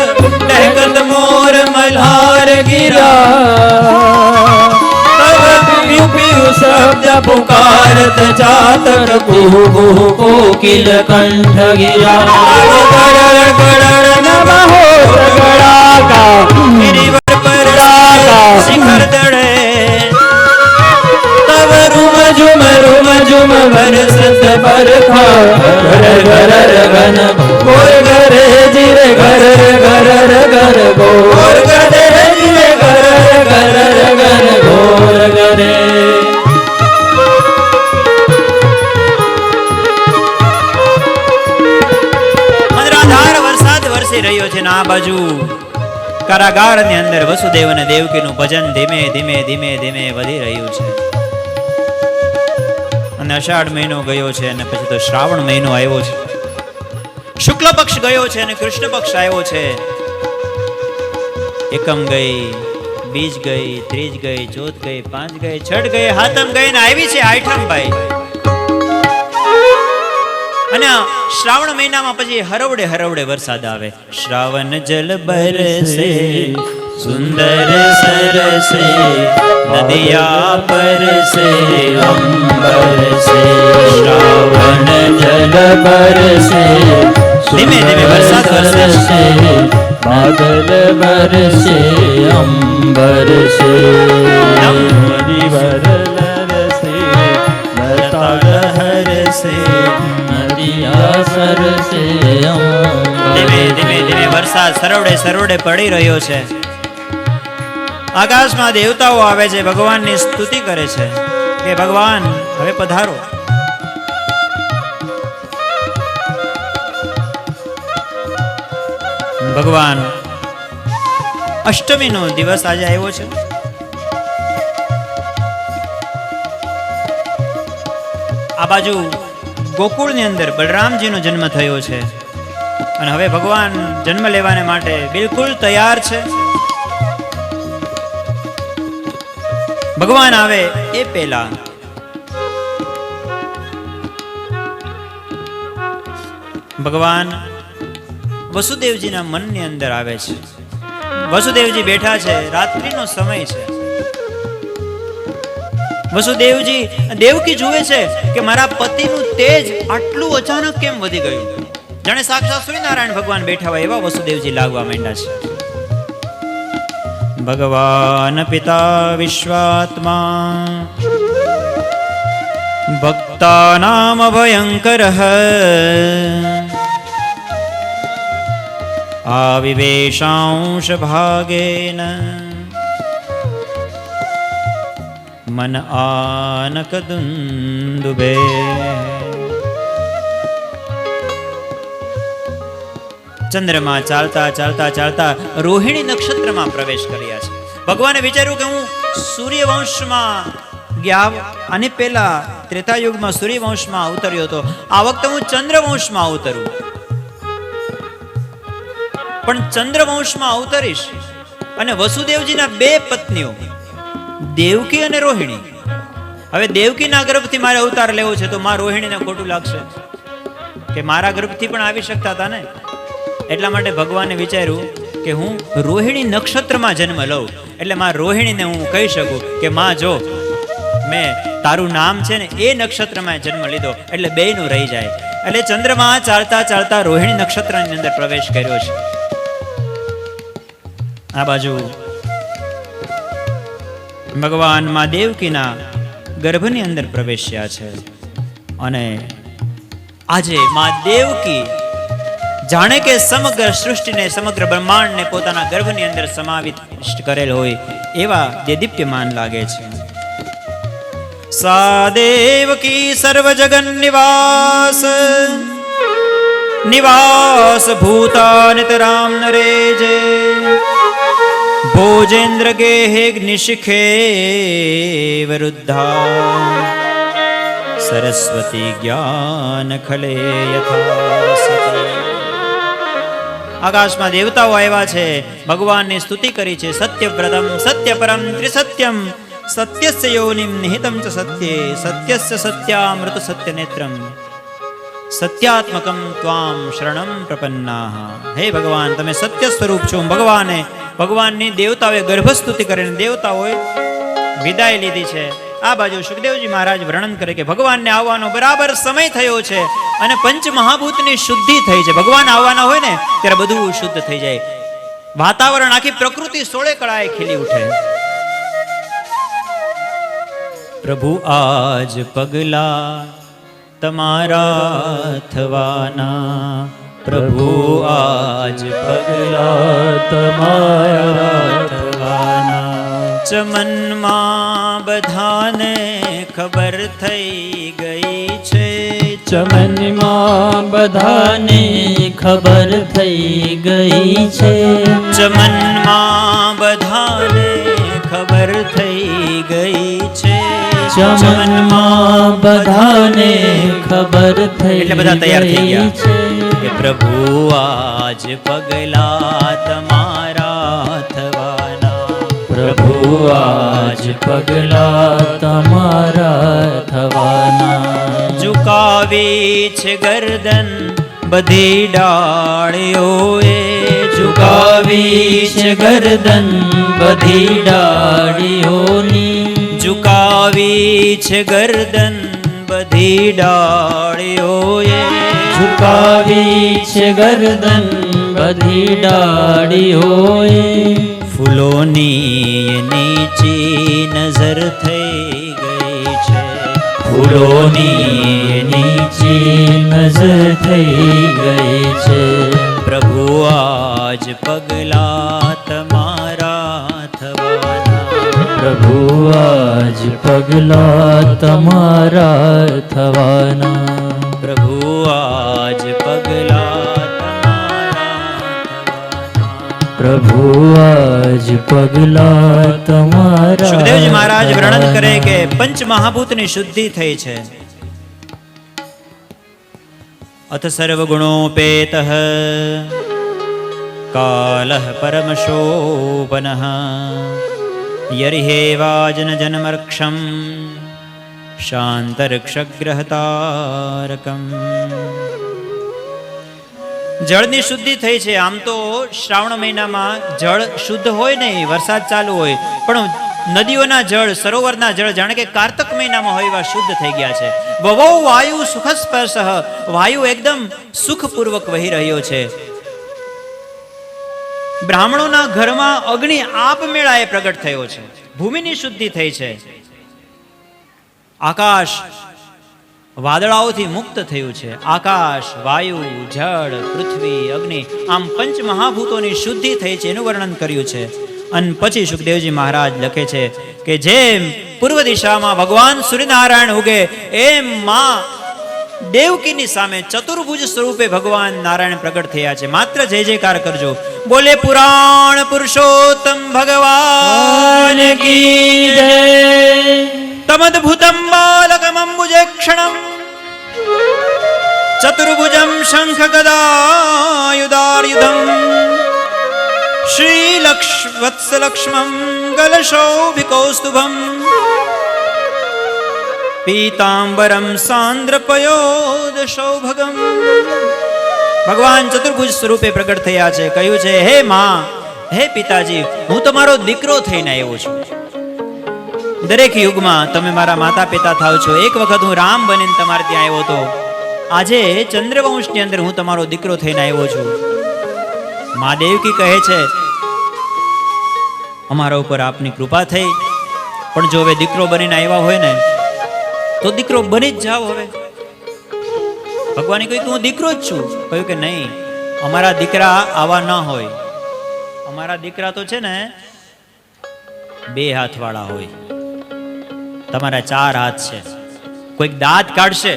ડહેકત મોર મલ્હાર ગિરા. પિયુ પિયુ શબ્દ પુકારત ચાતક કુહુ કુહુ કોકિલ કંઠ ગિરા. ગરર ગરર નમઃ ગળાકા ગિરિવર પર શિખર દળે તવ રૂમ ઝુમ વરસત બરખા. ગરર ગરર ઘન ગોર ગરે જીરે ગરર ગરર ગર ગોર ગરે જીરે ગરર ગરર ગર ગોર ગરે. અંધરાધાર વરસાદ વરસી રહ્યો છે ને આ બાજુ કારાગાર ની અંદર વસુદેવ અને દેવકીનું ભજન ધીમે ધીમે ધીમે ધીમે વધી રહ્યું છે. અને અષાઢ મહિનો ગયો છે અને પછી તો શ્રાવણ મહિનો આવ્યો છે. શુક્લ પક્ષ ગયો છે અને કૃષ્ણ પક્ષ આવ્યો છે. એકમ ગઈ, બીજ ગઈ, ત્રીજ ગઈ, ચોથ ગઈ, પાંચ ગઈ, છઠ ગઈ, હાતમ ગઈ ને આવી છે આઠમ ભાઈ. અને શ્રાવણ મહિનામાં પછી હરવડે હરવડે વરસાદ આવે. શ્રાવણ જલ બરસે સુંદર સરસે નદિયા પરસે અંબર સે. શ્રાવણ જલ બરસે ધીમે ધીમે વરસાદ વરસે. બાદલ બરસે અંબર સે. હરિવર લરસે લતા હરસે નદિયા સરસે ધીમે ધીમે ધીમે વરસાદ સરવડે સરવડે પડી રહ્યો છે. આકાશમાં દેવતાઓ આવે છે, ભગવાનની સ્તુતિ કરે છે કે ભગવાન હવે પધારો. ભગવાન અષ્ટમીનો દિવસ આજે આવ્યો છે. આ બાજુ ગોકુળની અંદર બલરામજીનો જન્મ થયો છે અને હવે ભગવાન જન્મ લેવાને માટે બિલકુલ તૈયાર છે. ભગવાન આવે એ પહેલા ભગવાન વસુદેવજીના મનની અંદર આવે છે. વસુદેવજી બેઠા છે, રાત્રિનો સમય છે. વસુદેવજી દેવકી જુએ છે કે મારા પતિનું તેજ આટલું અચાનક કેમ વધી ગયું. જાણે સાક્ષાત સૂર્યનારાયણ ભગવાન બેઠા હોય એવા વસુદેવજી લાગવા માંડ્યા છે. ભગવાન પિતા વિશ્વાત્મા ભક્તાનામ ભયંકરઃ આવિવેશાંશ ભાગેન મન આનક દુંદુભે. ચંદ્રમાં ચાલતા ચાલતા ચાલતા રોહિણી નક્ષત્રમાં પ્રવેશ કર્યા છે. ભગવાને વિચાર્યું કે હું સૂર્યવંશમાં ગયા, અને પહેલા ત્રેતાયુગમાં સૂર્યવંશમાં અવતર્યો હતો, આ વખતે હું ચંદ્રવંશમાં અવતરું. પણ ચંદ્રવંશમાં અવતરીશ અને વસુદેવજીના બે પત્નીઓ દેવકી અને રોહિણી. હવે દેવકીના ગર્ભથી મારે અવતાર લેવો છે તો માં રોહિણીને ખોટું લાગશે કે મારા ગર્ભથી પણ આવી શકતા હતા ને. એટલા માટે ભગવાને વિચાર્યું કે હું રોહિણી નક્ષત્રમાં જન્મ લઉં, એટલે માં રોહિણીને હું કહી શકું કે માં જો મેં તારું નામ છે ને એ નક્ષત્રમાં જન્મ લીધો, એટલે બેયનું રહી જાય. એટલે ચંદ્રમાં ચાલતા ચાલતા રોહિણી નક્ષત્રની અંદર પ્રવેશ કર્યો છે. આ બાજુ ભગવાન માં દેવકીના ગર્ભની અંદર પ્રવેશ્યા છે. અને આજે માં દેવકી જાણે કે સમગ્ર સૃષ્ટિને, સમગ્ર બ્રહ્માંડને પોતાના ગર્ભની અંદર સમાવિષ્ટ કરેલ હોય એવા દેદીપ્યમાન લાગે છે. સા દેવકી સર્વ જગન નિવાસ નિવાસ ભૂતા નિતરામ નરેજે ભોજેન્દ્ર ગેહે નિશિખે વરુદ્ધા સરસ્વતી જ્ઞાન ખલે યથા સતી. આકાશમાં દેવતાઓ આવ્યા છે, ભગવાનની સ્તુતિ કરી છે. સત્યવ્રતમ સત્યપરમ ત્રિસત્યમ સત્યસ્ય યોનિમ નિહિતમ ચ સત્યે સત્યસ્ય સત્યામૃત સત્યનેત્રમ સત્યાત્મકમ ત્વામ શરણમ પ્રપન્નાઃ. હે ભગવાન, તમે સત્ય સ્વરૂપ છો. ભગવાનની દેવતાઓએ ગર્ભસ્તુતિ કરીને દેવતાઓએ વિદાય લીધી છે. આ બાજુ સુખદેવજી મહારાજ વર્ણન કરે કે ભગવાનને આવવાનો બરાબર સમય થયો છે અને પંચ મહાભૂતની શુદ્ધિ થઈ છે. ભગવાન આવવાના હોય ને ત્યારે બધું શુદ્ધ થઈ જાય. વાતાવરણ, આખી પ્રકૃતિ સોળે કળાએ ખીલી ઉઠે. પ્રભુ આજ પગલા તમારા થવાના, પ્રભુ આજ પગલા તમારા થવાના. ચમનમાં બધાને ખબર થઈ ગઈ છે, ચમનમાં બધાને ખબર થઈ ગઈ છે, ચમનમાં બધાને ખબર થઈ ગઈ છે, ચમનમાં બધાને ખબર થઈ એટલે બધા તૈયાર થઈ ગયા છે. કે પ્રભુ આજ પગલા તમારા થવાના, પ્રભુ આજ પગલા તમારા થવાના. ઝુકાવી છે ગરદન બધી ડાળીઓએ, ઝુકાવી છે ગરદન બધી ડાળીઓની, ઝુકાવી છે ગરદન બધી ડાળીઓએ, ઝુકાવી છે ગરદન બધી ડાળીઓએ. ફૂલોની નીચી નજર થઈ ગઈ છે, ફૂલોની નીચી નજર થઈ ગઈ છે. પ્રભુ આજ પગલા તમારા થવાના, પ્રભુ આજ પગલા તમારા થવાના, પ્રભુ આજ પગલા તમારા થવાના. પ્રભુ આજ પગલા તમારા. સુખદેવજી મહારાજ વર્ણન કરે કે પંચ મહાભૂતની શુદ્ધિ થઈ છે. અથ સર્વગુણોપેતઃ કાલઃ પરમશોભનઃ યરિહેવાજન જન્મર્ક્ષમ શાંતર્ક્ષગ્રહતારકમ. જળની શુદ્ધિ થઈ છે. આમ તો શ્રાવણ મહિનામાં જળ શુદ્ધ હોય નહીં, વરસાદ ચાલુ હોય, પણ નદીઓના જળ, સરોવરના જળ જાણે કે કાર્તક મહિનામાં હોય એવા શુદ્ધ થઈ ગયા છે. વવૌ વાયુ સુખસ્પર્શ, વાયુ એકદમ સુખપૂર્વક વહી રહ્યો છે. બ્રાહ્મણોના ઘરમાં અગ્નિ આપમેળાએ પ્રગટ થયો છે. ભૂમિની શુદ્ધિ થઈ છે. આકાશ વાદળાઓથી મુક્ત થયું છે. આકાશ, વાયુ, જળ, પૃથ્વી, અગ્નિ, આમ પંચ મહાભૂતોની શુદ્ધિ થઈ છે એનું વર્ણન કર્યું છે. અને પછી સુખદેવજી મહારાજ લખે છે કે જેમ પૂર્વ દિશામાં ભગવાન સૂર્યનારાયણ ઉગે એમ માં દેવકીની સામે ચતુર્ભુજ સ્વરૂપે ભગવાન નારાયણ પ્રગટ થયા છે. માત્ર જય જયકાર કરજો. બોલે પુરાણ પુરુષોત્તમ ભગવાન કી જય. તમદ્ભુતમ બાલકમંબુજેક્ષણમ ચતુર્ભુજમ શંખ ગદાયુધાર્યુધમ શ્રીલક્ષ્વત્સલક્ષ્મં ગલશોભિકૌસ્તુભમ પીતાંબરમ સાંદ્રપયોદશૌભગમ. ભગવાન ચતુર્ભુજ સ્વરૂપે પ્રગટ થયા છે. કહ્યું છે, હે માં, હે પિતાજી, હું તમારો દીકરો થઈને આવ્યો છું. દરેક યુગમાં તમે મારા માતા પિતા થાવ છો. એક વખત હું રામ બનીને તમારે ત્યાં આવ્યો હતો. આજે ચંદ્રવંશની અંદર હું તમારો દીકરો થઈને આવ્યો છું. મા દેવકી કહે છે, અમારા ઉપર આપની કૃપા થઈ, પણ જો હવે દીકરો બનીને આવ્યા હોય ને તો દીકરો બની જ જાઓ. હવે ભગવાને કહ્યું કે હું દીકરો જ છું. કહ્યું કે નહીં, અમારા દીકરા આવા ન હોય. અમારા દીકરા તો છે ને 2 હાથ વાળા હોય. તમારા 4 હાથ છે, કોઈક દાંત કાઢશે.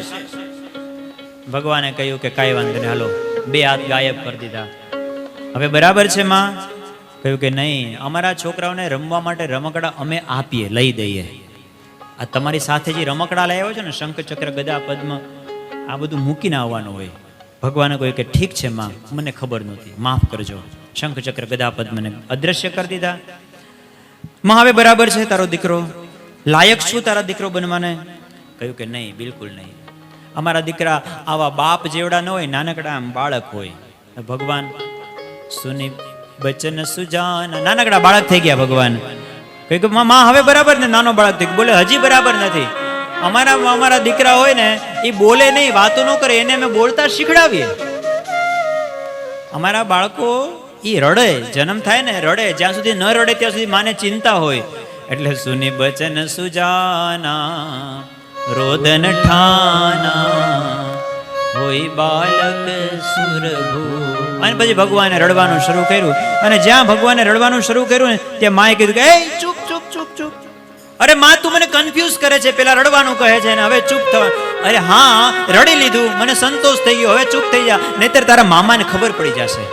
ભગવાને કહ્યું કે કાંઈ વાંધો નહીં, હાલો 2 હાથ ગાયબ કરી દીધા. હવે બરાબર છે માં? કહ્યું કે નહીં, અમારા છોકરાઓને રમવા માટે રમકડા અમે આપીએ, લઈ દઈએ. આ તમારી સાથે જે રમકડા લાવ્યો છે ને, શંખ ચક્ર ગદા પદ્મ, આ બધું મૂકીને આવવાનું હોય. ભગવાને કહ્યું કે ઠીક છે માં, મને ખબર નહોતી, માફ કરજો. શંખ ચક્ર ગદા પદ્મને અદ્રશ્ય કરી દીધા. માં હવે બરાબર છે તારો દીકરો, લાયક શું તારા દીકરો બનવાને? કહ્યું કે નહીં, બિલકુલ નહીં. અમારા દીકરા આવા બાપ જેવડા ન હોય, નાનકડા આમ બાળક હોય. ભગવાન સુની બચન સુજાન, નાનકડા બાળક થઈ ગયા ભગવાન. કહ્યું કે માં હવે બરાબર ને? નાનો બાળક થઈ ગયો. બોલે હજી બરાબર નથી. અમારા દીકરા હોય ને, એ બોલે નહીં, વાતો ન કરે, એને અમે બોલતા શીખડાવીએ. અમારા બાળકો એ રડે, જન્મ થાય ને રડે, જ્યાં સુધી ન રડે ત્યાં સુધી માને ચિંતા હોય. એટલે સુની બચન સુજાના રોદન ઠાના હોય બાલક સુરભુ. અને પછી ભગવાને રડવાનું શરૂ કર્યું. અને જ્યાં ભગવાને રડવાનું શરૂ કર્યું ને, ત્યાં માએ કીધું કે એ ચૂપ ચૂપ ચૂપ ચૂપ. અરે માં, તું મને કન્ફ્યુઝ કરે છે, પેલા રડવાનું કહે છે ને હવે ચૂપ થવા. અરે હા, રડી લીધું, મને સંતોષ થઈ ગયો, હવે ચૂપ થઈ જા, નહીતર તારા મામાને ખબર પડી જશે.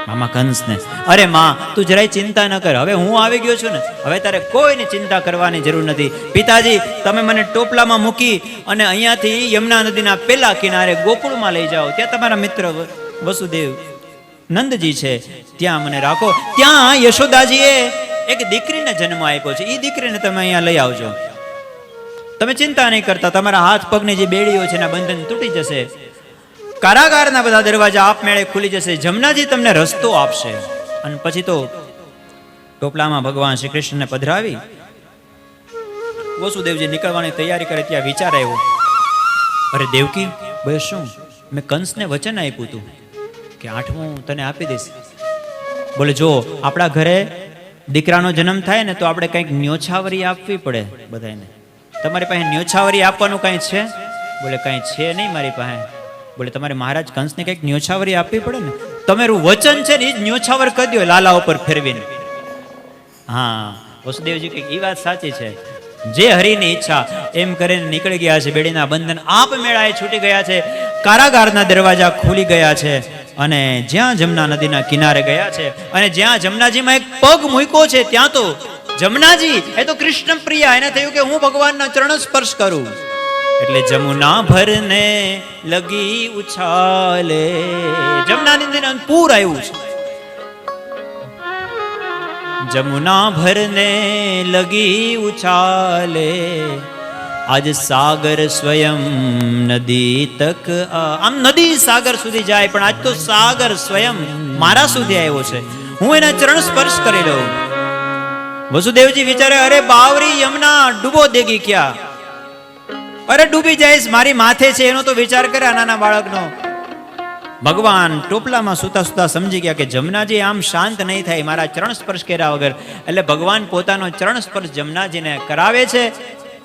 મામા કંસને, અરે માં તું જરાય ચિંતા ન કર, હવે હું આવી ગયો છું ને, હવે તારે કોઈની ચિંતા કરવાની જરૂર નથી. પિતાજી, તમે મને ટોપલામાં મૂકી અને અહીંયાથી યમુના નદીના પેલા કિનારે ગોકુળમાં લઈ જાઓ, ત્યાં તમારા મિત્ર વસુદેવ નંદજી છે, ત્યાં મને રાખો. ત્યાં યશોદાજીએ એક દીકરીને જન્મ આપ્યો છે, એ દીકરીને તમે અહીંયા લઈ આવજો. તમે ચિંતા નહીં કરતા, તમારા હાથ પગની જે બેડીઓ છે એના બંધન તૂટી જશે, કારાગારના બધા દરવાજા આપમેળે ખુલી જશે, જમનાજી તમને રસ્તો આપશે. અને પછી તો ટોપલામાં ભગવાન શ્રી કૃષ્ણને પધરાવી વસુદેવજી નીકળવાની તૈયારી કરે, ત્યાં વિચાર આવ્યો, અરે દેવકી, બોલે શું? મેં કંસને વચન આપ્યું હતું કે 8મું તને આપી દઈશ. બોલે જો આપણા ઘરે દીકરાનો જન્મ થાય ને, તો આપણે કંઈક ન્યોછાવરી આપવી પડે બધાને. તમારી પાસે ન્યોછાવરી આપવાનું કંઈ છે? બોલે કંઈ છે નહીં મારી પાસે. બોલે તમારે મહારાજ કંસને કંઈક ન્યોછાવરી આપવી પડે ને, તમારું વચન છે ને એ જ ન્યોછાવર કરી દો લાલા ઉપર ફેરવીને. હા, વસુદેવજી કંઈક એ વાત સાચી છે. જે હરિની ઈચ્છા એમ કરીને નીકળી ગયા છે. બેડીના બંધન આપમેળાએ છૂટી ગયા છે, કારાગારના દરવાજા ખુલી ગયા છે. અને જ્યાં જમના નદીના કિનારે ગયા છે, અને જ્યાં જમનાજીમાં એક પગ મૂક્યો છે, ત્યાં તો જમનાજી એ તો કૃષ્ણ પ્રિયા, એને થયું કે હું ભગવાનના ચરણ સ્પર્શ કરું. એટલે જમુના ભરને લગી ઉછાલે, જમના નદીનું પૂર આવ્યું છે. જમુના ભરને લગી ઉછાલે, આજ સાગર સ્વયં નદી તક. આમ નદી સાગર સુધી જાય, પણ આજ તો સાગર સ્વયં મારા સુધી આવ્યો છે, હું એના ચરણ સ્પર્શ કરી લઉં. વસુદેવજી વિચારે, અરે બાવરી યમુના ડૂબો દેગી ક્યાં? અરે ડૂબી જઈશ, મારી માથે છે, એનો તો વિચાર કરે નાના બાળકનો. ભગવાન ટોપલામાં સુતા સુતા સમજી ગયા કે જમનાજી આમ શાંત નહીં થાય મારા ચરણ સ્પર્શ કર્યા વગર. એટલે ભગવાન પોતાનો ચરણ સ્પર્શ જમનાજીને કરાવે છે.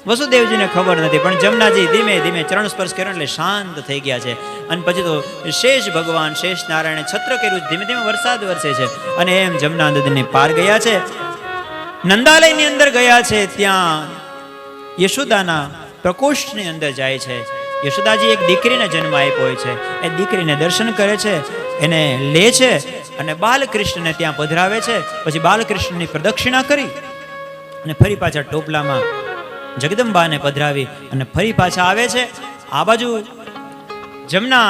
વસુદેવજીને ખબર નથી, પણ જમનાજી ધીમે ધીમે ચરણ સ્પર્શ કર્યો એટલે શાંત થઈ ગયા છે. અને પછી તો શેષ ભગવાન શેષ નારાયણે છત્ર કર્યું, ધીમે ધીમે વરસાદ વરસે છે. અને એમ જમના નદીને પાર ગયા છે, નંદાલયની અંદર ગયા છે. ત્યાં યશોદાના પ્રકોષ્ઠની અંદર જાય છે. યશોદાજી એક દીકરીને જન્મ આપ્યો હોય છે, એ દીકરીને દર્શન કરે છે, એને લે છે અને બાલકૃષ્ણને ત્યાં પધરાવે છે. પછી બાલકૃષ્ણની પ્રદક્ષિણા કરી અને ફરી પાછા ટોપલામાં જગદંબાને પધરાવી અને ફરી પાછા આવે છે. આ બાજુ જમના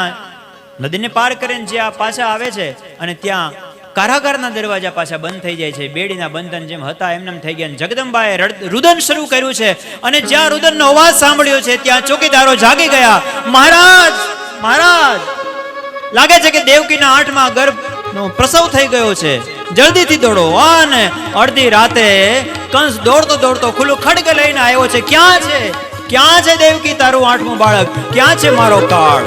નદીને પાર કરીને જ્યાં પાછા આવે છે, અને ત્યાં કારાગારના દરવાજા પાછા બંધ થઈ જાય છે. બેડીના બંધન જેમ હતા એમને થઈ ગયા. જગદંબાએ રુદન શરૂ કર્યું છે, અને જ્યાં રુદનનો અવાજ સાંભળ્યો છે ત્યાં ચોકીદારો જાગી ગયા. મહારાજ, મહારાજ, લાગે છે કે દેવકીના 8મા ગર્ભનો પ્રસવ થઈ ગયો છે, જલ્દીથી દોડો. અને અડધી રાતે કંસ દોડતો દોડતો ખુલ્લું ખડગ લઈને આવ્યો છે. ક્યાં છે, ક્યાં છે દેવકી તારું 8મું બાળક? ક્યાં છે મારો કાળ?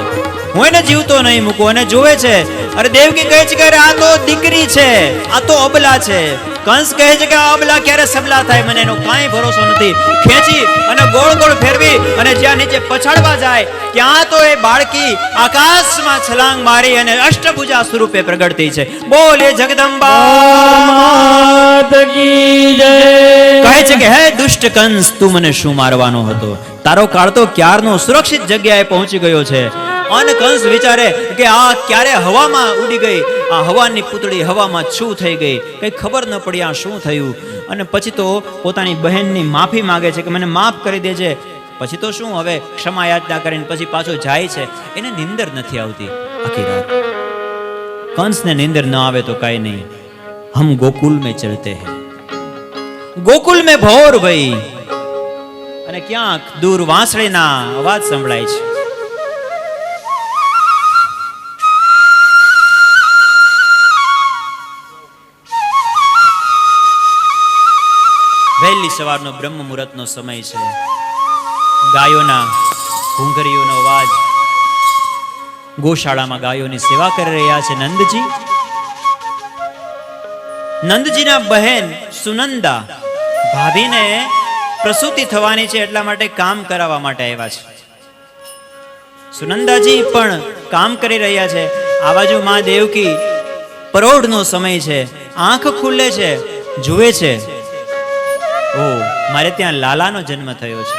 હું એને જીવતો નહીં મૂકું. અને જોવે છે, અરે દેવકી કહે છે કે અરે આ તો દીકરી છે, આ તો અબલા છે. કંસ કહે છે કે આ અબલા ક્યારે સબલા થાય, મને એનો કાંઈ ભરોસો નથી. ખેંચી અને ગોળ ગોળ ફેરવી અને જ્યાં નીચે પછાડવા જાય ત્યાં તો એ બાળકી આકાશમાં છલાંગ મારી અને અષ્ટભુજા સ્વરૂપે પ્રગટતી છે. બોલે જગદંબા માત કી જય. કહે છે કે હે દુષ્ટ કંસ, તું મને શું મારવાનો હતો? તારો કાળ તો ક્યારનો સુરક્ષિત જગ્યાએ પહોંચી ગયો છે. અને કંસ વિચારે કે આ ક્યારે હવામાં ઉડી ગઈ, આ હવાની પૂતળી હવામાં છું થઈ ગઈ, કંઈ ખબર ન પડી આ શું થયું. અને પછી તો પોતાની બહેનની માફી માગે છે કે મને માફ કરી દેજે. પછી તો શું, હવે ક્ષમા યાચના કરીને પછી પાછો જાય છે. એને નિંદર નથી આવતી આખી રાત. કંસને નિંદર ન આવે તો કાંઈ નહીં, હમ ગોકુલ में चलते हैं, ગોકુલ में ભોર ભાઈ. અને ક્યાંક દૂર વાંસળીના અવાજ સંભળાય છે. વહેલી સવારનો બ્રહ્મ મુહૂર્તનો સમય છે. ગાયોના ઘૂંઘરીઓનો અવાજ. ગોશાળામાં ગાયોની સેવા કરી રહ્યા છે નંદજી. નંદજીના બહેન સુનંદા, ભાભીને પ્રસૂતિ થવાની છે એટલા માટે કામ કરાવવા માટે આવ્યા છે. સુનંદાજી પણ કામ કરી રહ્યા છે. આ બાજુ માં દેવકી, પરોઢનો સમય છે, આંખ ખુલે છે, જુએ છે, ઓ મારે ત્યાં લાલાનો જન્મ થયો છે.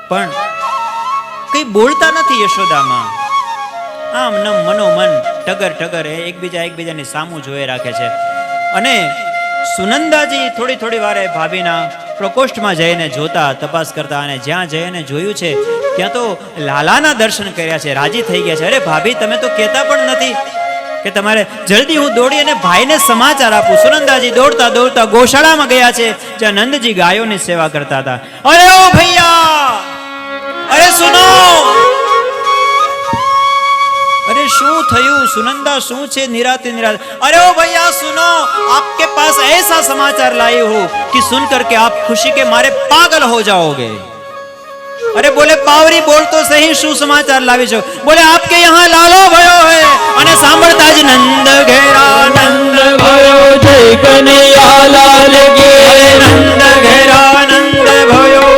પણ કઈ બોલતા નથી યશોદામાં. આમ નમ મનોમન ટગર ટગર એકબીજાની સામું જોઈ રાખે છે. અને સુનંદાજી થોડી વારે ભાભીના પ્રકોષ્ઠમાં જઈને જોતા, તપાસ કરતા, અને જ્યાં જઈને જોયું છે ત્યાં તો લાલાના દર્શન કર્યા છે. રાજી થઈ ગયા છે. અરે ભાભી, તમે તો કહેતા પણ નથી કે તમારે જલ્દી હું દોડી અને ભાઈને સમાચાર આપું. સુનંદાજી દોડતા દોડતા ગોશાળામાં ગયા છે જ્યાં નંદજી ગાયોની સેવા કરતા હતા. અરે ઓ ભૈયા, અરે સુનો, अरे શું થયું સુનંદા, શું છે નિરાતે નિરાતે? अरे ओ भैया सुनो, आपके पास ऐसा समाचार लाई हूं कि सुनकर के आप खुशी के मारे पागल हो जाओगे. अरे बोले पावरी बोल तो सही, શું સમાચાર લાવી છો? બોલે આપકે यहाँ લાલો ભયો હે. અને સાંભળતા જ નંદ ઘેરા નંદ ભયો, જય કનૈયા લાલ કી. નંદ ઘેરા નંદ ભયો,